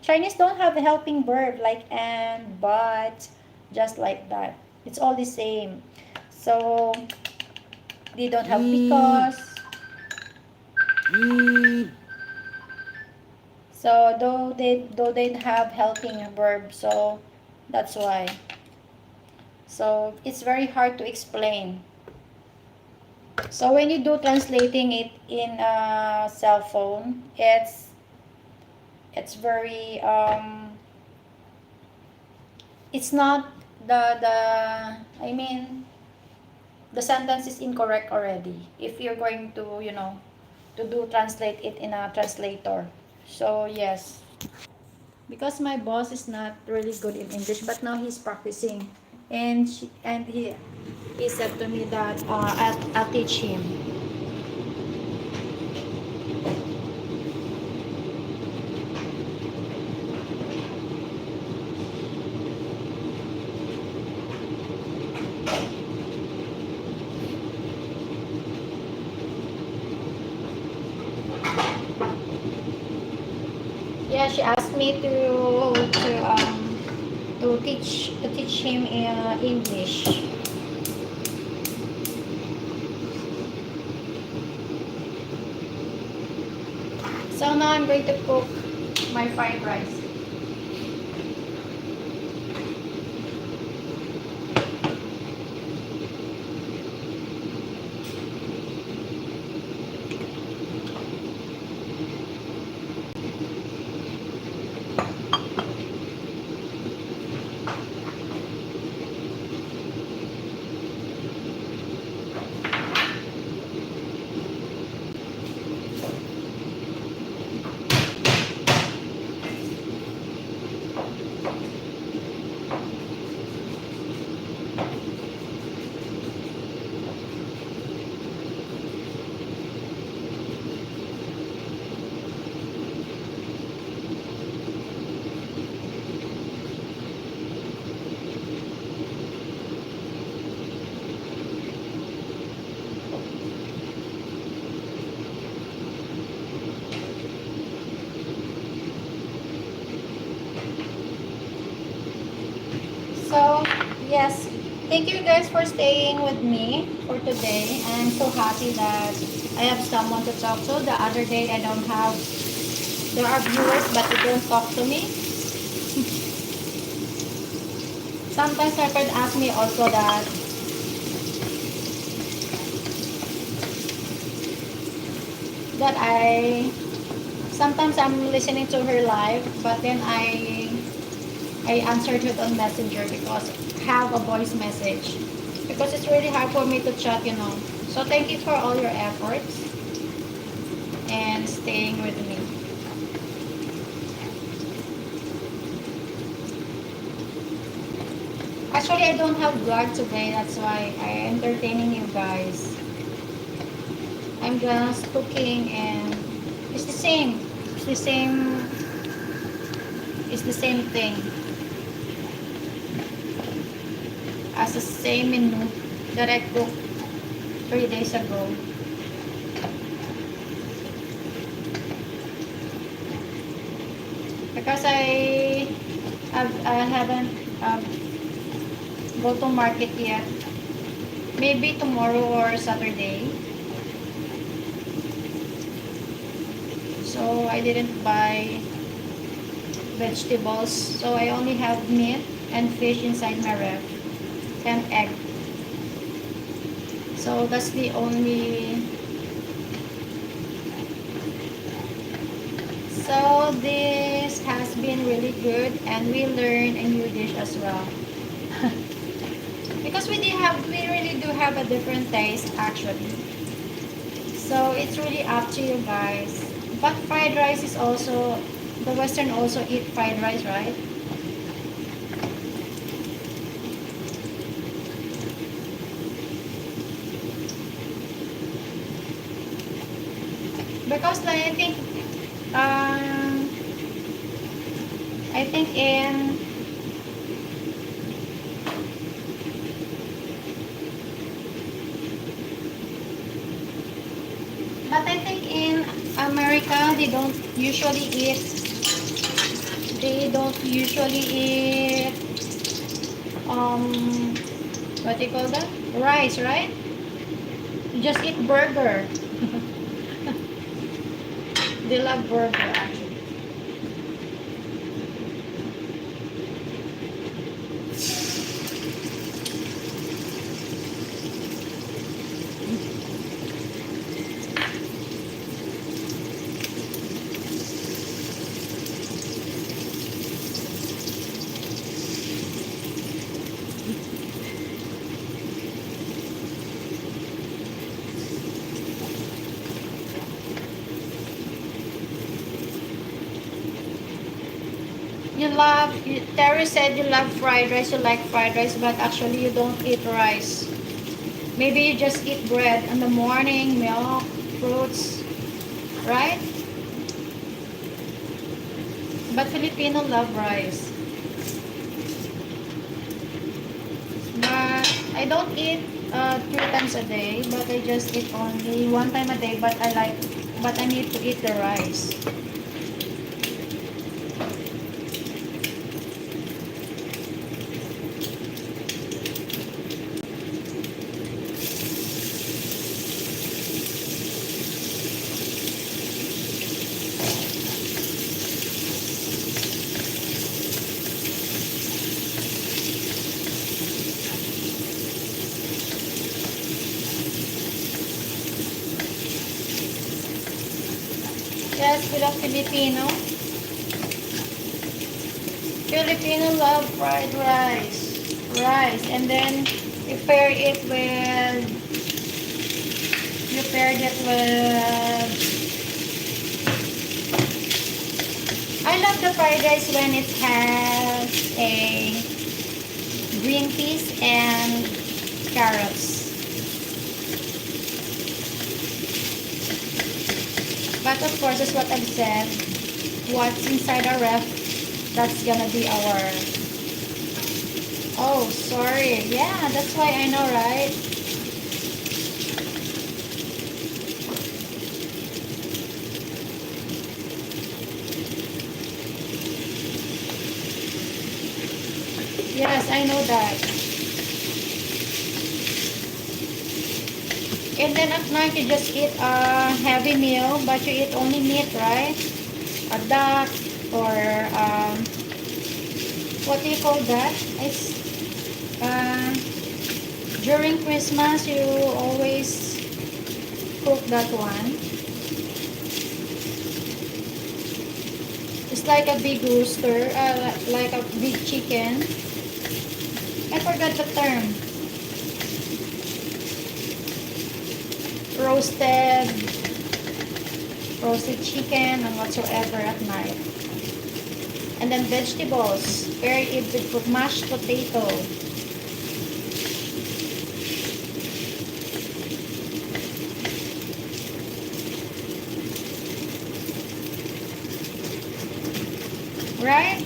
Chinese don't have a helping verb like and, but, just like that. It's all the same. So they don't have because. So though they have helping verb, so that's why. So it's very hard to explain. So when you do translating it in a cell phone, it's very it's not the I mean the sentence is incorrect already if you're going to, to do translate it in a translator. So yes, because my boss is not really good in English, but now he's practicing, and he said to me that I'll teach him. Yeah, she asked me to teach him English. So now I'm going to cook my fried rice. So, yes, thank you guys for staying with me for today. I'm so happy that I have someone to talk to. The other day, I don't have, there are viewers, but they don't talk to me. Sometimes my friend asks me also that sometimes I'm listening to her live, but then I answered it on Messenger because I have a voice message. Because it's really hard for me to chat, you know. So thank you for all your efforts and staying with me. Actually, I don't have vlog today. That's why I'm entertaining you guys. I'm just cooking and it's the same. It's the same. It's the same thing as the same menu that I cooked 3 days ago. Because I haven't go to market yet. Maybe tomorrow or Saturday. So I didn't buy vegetables. So I only have meat and fish inside my ref and egg. So that's the only. So this has been really good and we learned a new dish as well. Because we really do have a different taste actually. So it's really up to you guys. But fried rice is also, the Western also eat fried rice, right? Because like, I think in but I think in America they don't usually eat what do you call that? Rice, right? You just eat burger. They love burger actually. Terry said you love fried rice, you like fried rice, but actually you don't eat rice. Maybe you just eat bread in the morning, milk, fruits, right? But Filipino love rice. But I don't eat 3 times a day, but I just eat only 1 time a day, but I need to eat the rice. Yes, we love Filipino. Filipino love fried rice. Rice. And then you pair it with I love the fried rice when it has a green peas and carrots. But of course, as what I've said, what's inside our ref, that's gonna be our... Oh, sorry. Yeah, that's why I know, right? Yes, I know that. And then at night, you just eat a heavy meal, but you eat only meat, right? A duck or what do you call that? It's during Christmas you always cook that one. It's like a big rooster, like a big chicken. I forgot the term. Roasted chicken and whatsoever at night. And then vegetables, pair it with mashed potato. Right?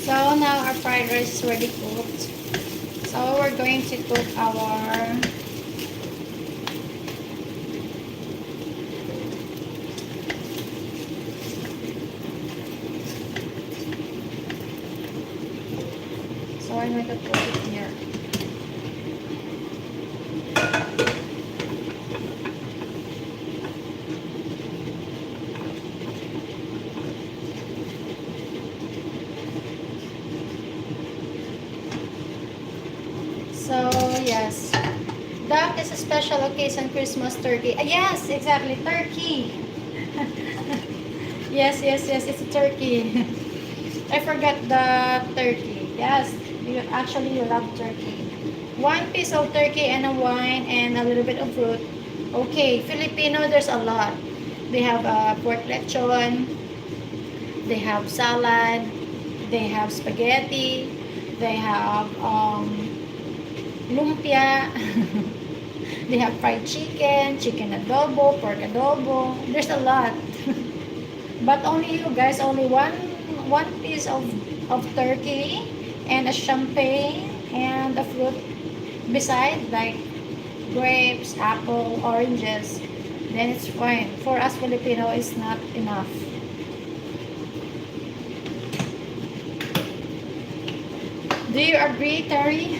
So now our fried rice is already cooked. So we're going to cook our I'm going to put it here. So yes, duck is a special occasion, Christmas turkey. Yes, exactly, turkey. Yes, it's a turkey. I forgot the turkey. Yes, you love turkey. One piece of turkey and a wine and a little bit of fruit. Okay, Filipino, there's a lot. They have pork lechon. They have salad. They have spaghetti. They have lumpia. They have fried chicken, chicken adobo, pork adobo. There's a lot. But only you guys, only one piece of turkey and a champagne and a fruit beside, like grapes, apple, oranges. Then it's fine. For us Filipino, it's not enough. Do you agree, Terry?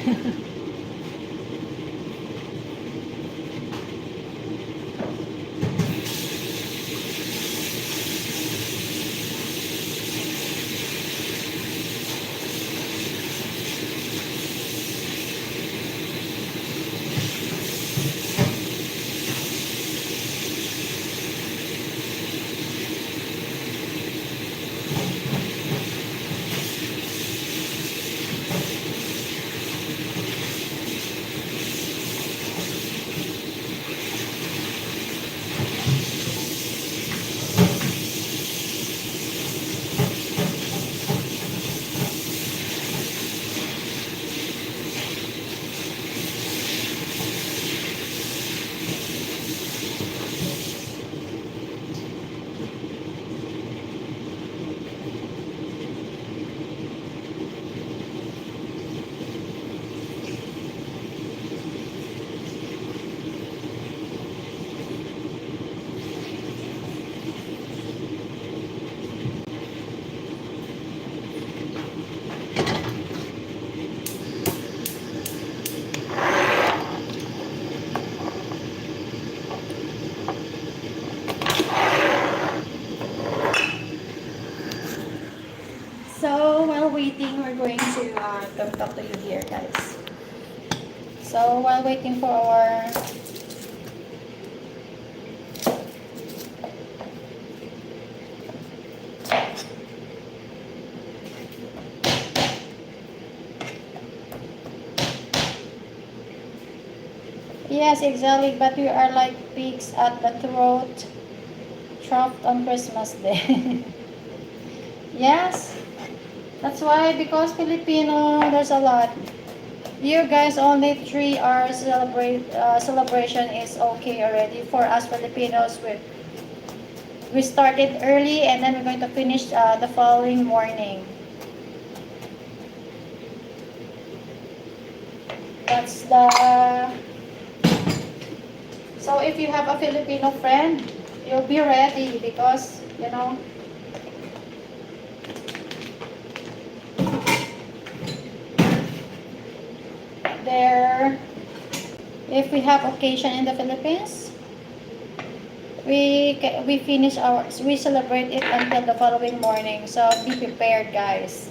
So while waiting, we're going to come talk to you here, guys. So while waiting for our yes, exactly. But we are like pigs at the throat, trapped on Christmas Day. Yes, that's why because Filipino, there's a lot. You guys only 3 hours celebration is okay already. For us Filipinos, we started early and then we're going to finish the following morning. That's the so if you have a Filipino friend, you'll be ready because you know there. If we have occasion in the Philippines, we finish our we celebrate it until the following morning. So be prepared, guys.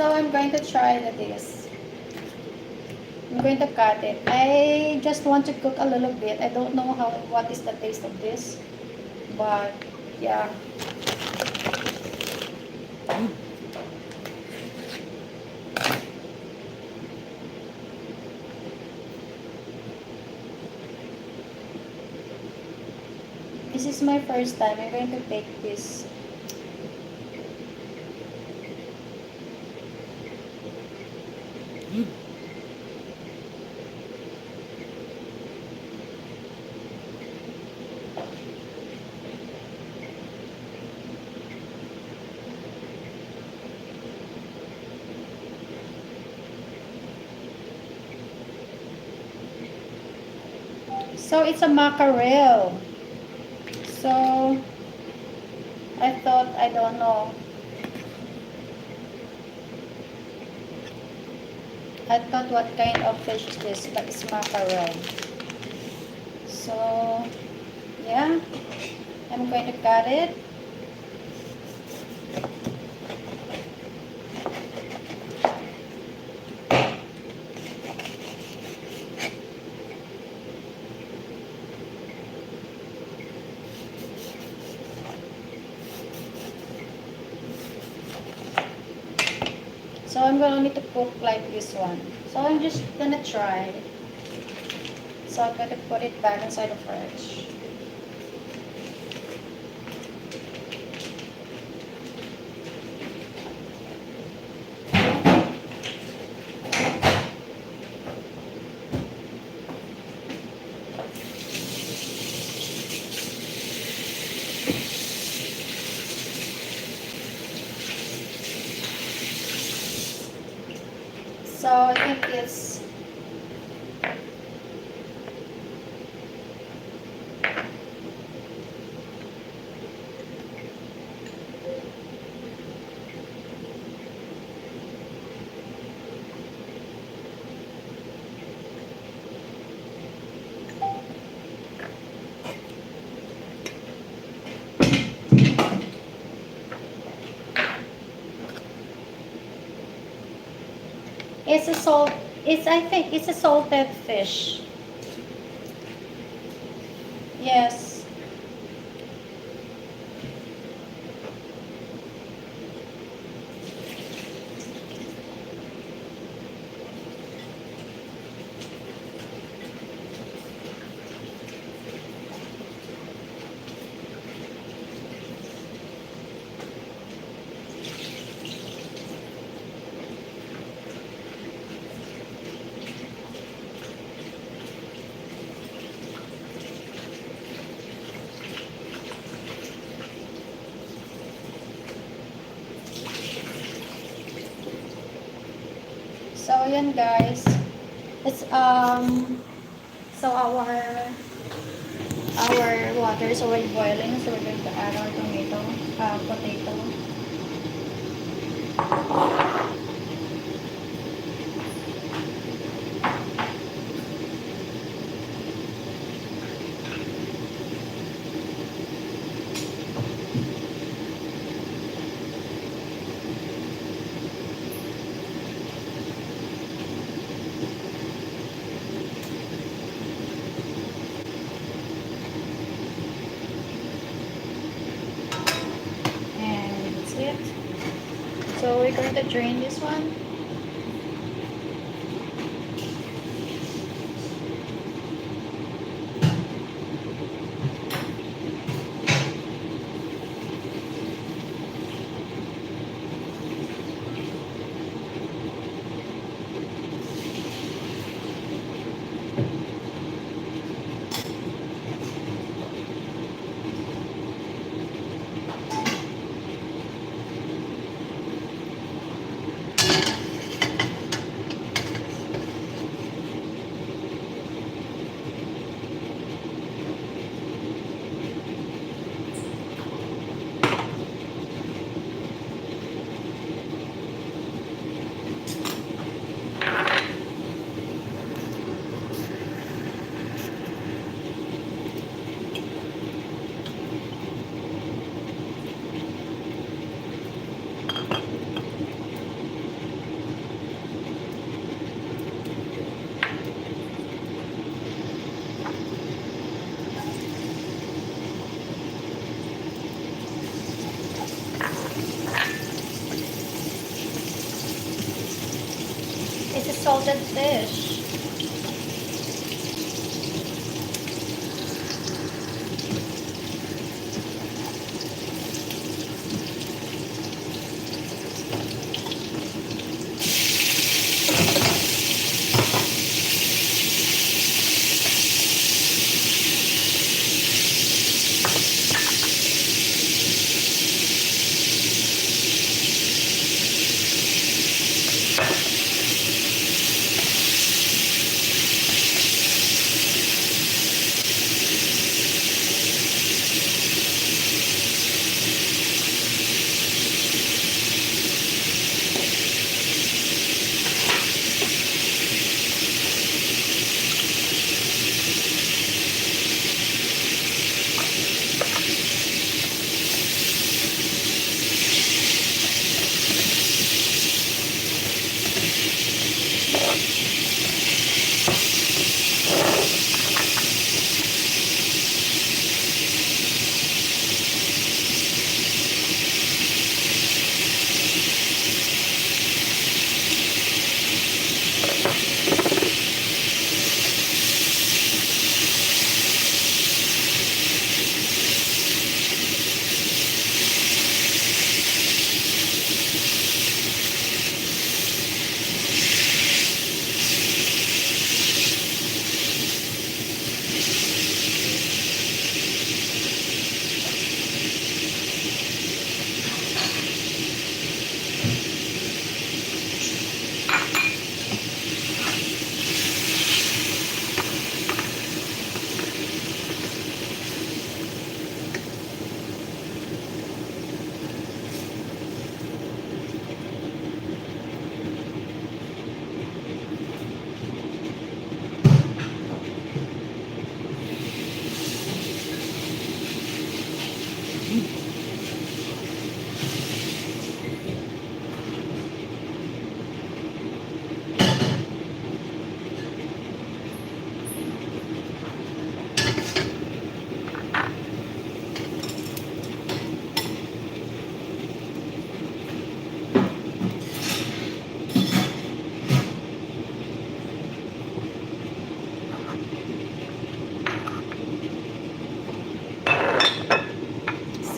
So I'm going to try this. I'm going to cut it. I just want to cook a little bit. I don't know what is the taste of this, but yeah. This is my first time. I'm going to take this. So it's a mackerel. So I thought, I don't know. I thought what kind of fish is this, but it's mackerel. So yeah, I'm going to cut it. So I'm going to cook like this one. So I'm just gonna try. So I'm going to put it back inside the fridge. So I think it's it's a salt. It's I think it's a salted fish. Yes. So yan guys. It's So our water is already boiling, so we're going to add our potato. And that's it. So we're going to drain this one. It's a salted fish.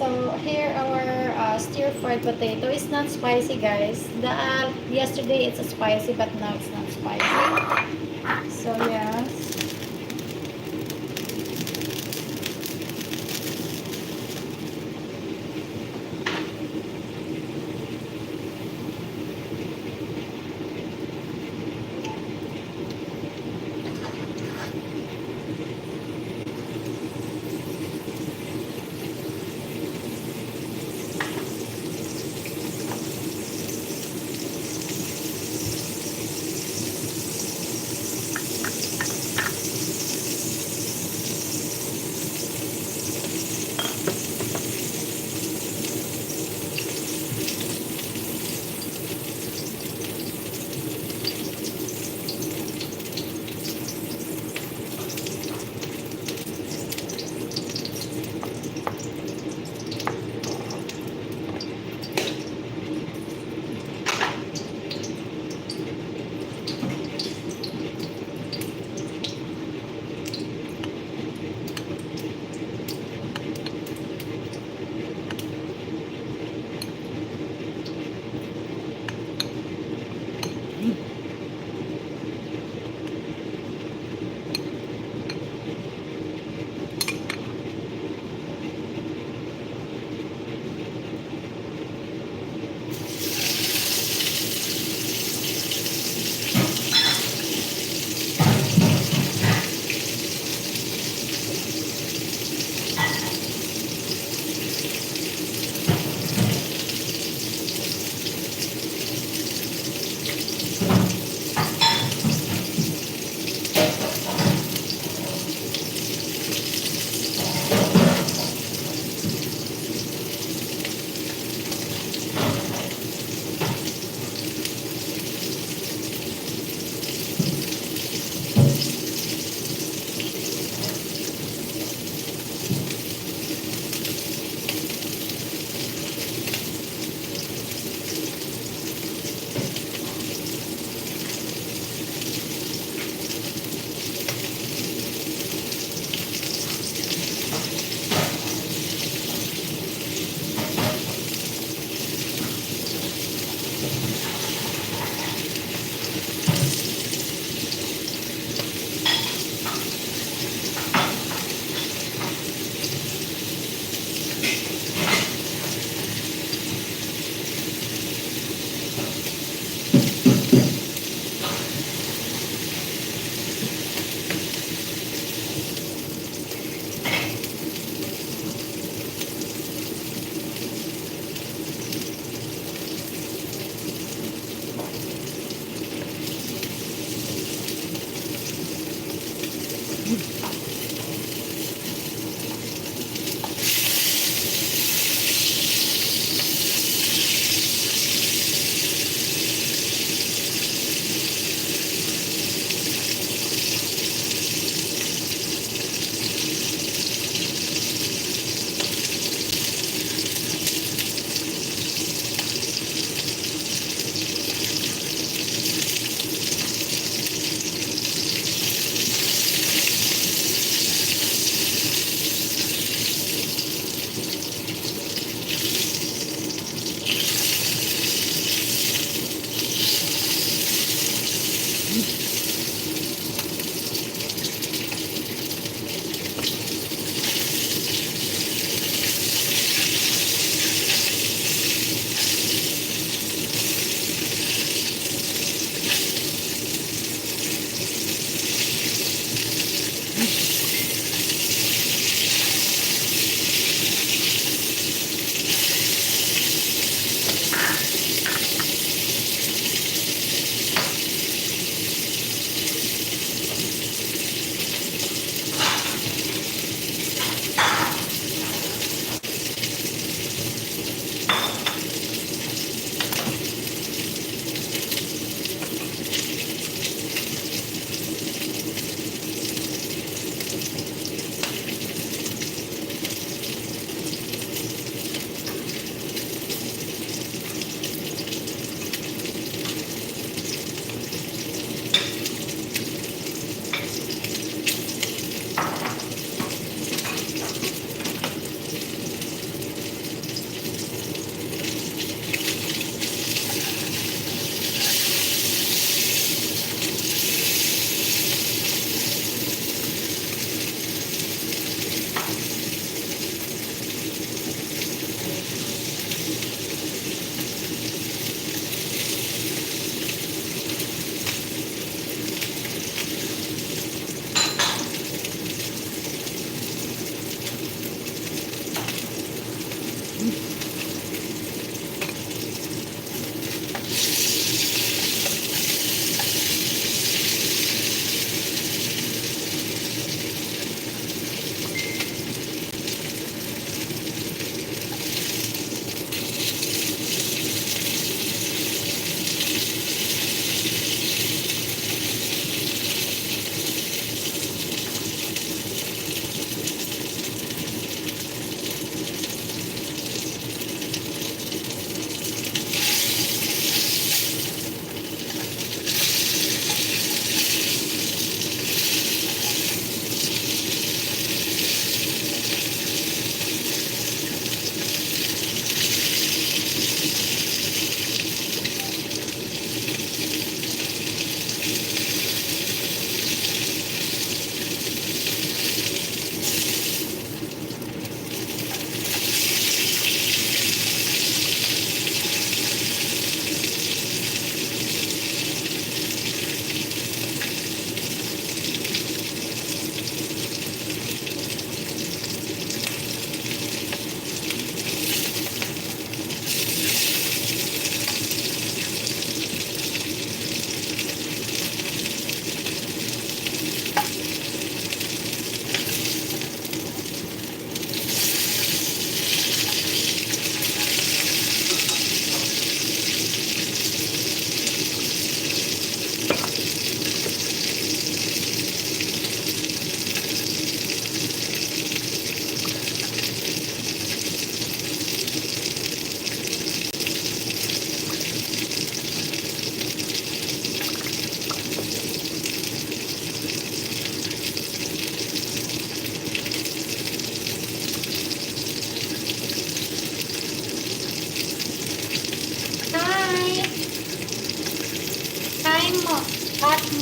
So here our stir-fried potato is not spicy, guys. The yesterday it's a spicy, but now it's not spicy. So yes.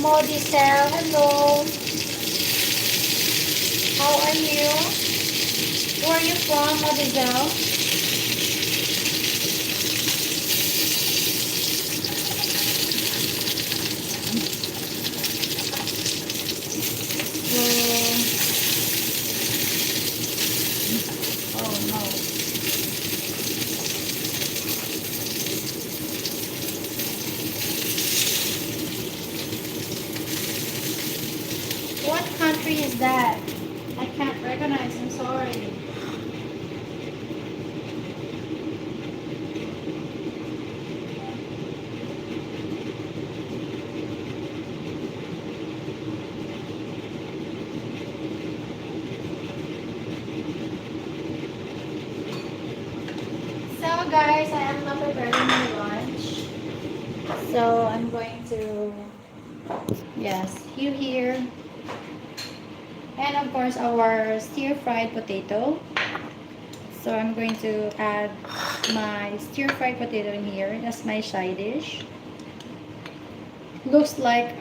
Modicel, hello. How are you? Where are you from, Modicel? So, oh no. What country is that? I can't recognize, I'm sorry. So guys, I am now preparing my lunch. So I'm going to, yes, you here. And of course our stir fried potato. So I'm going to add my stir fried potato in here. That's my side dish. Looks like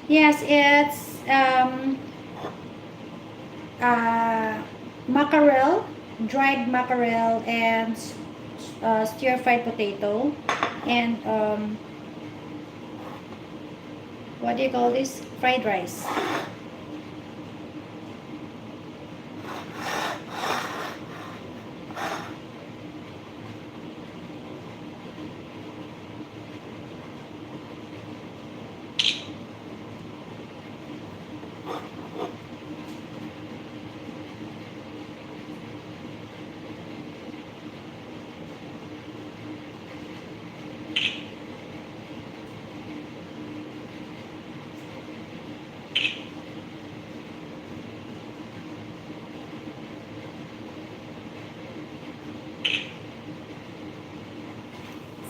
yes, it's uh, mackerel, dried mackerel, and stir fried potato, and what do you call this? Fried rice.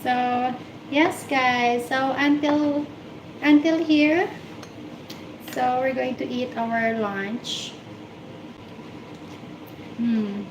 So yes, guys. So until here, so we're going to eat our lunch. Hmm.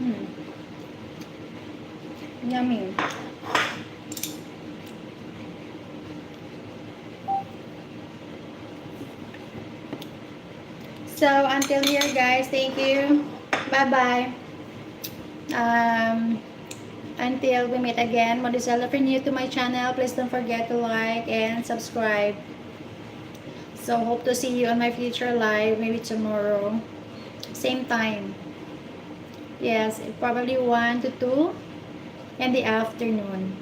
Hmm. Yummy. So until here, guys, thank you. Bye bye. Um, until we meet again, Modicel, if you're new to my channel, please don't forget to like and subscribe. So hope to see you on my future live, maybe tomorrow, same time. Yes, probably 1 to 2 in the afternoon.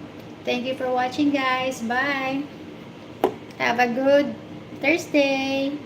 Thank you for watching, guys. Bye. Have a good Thursday.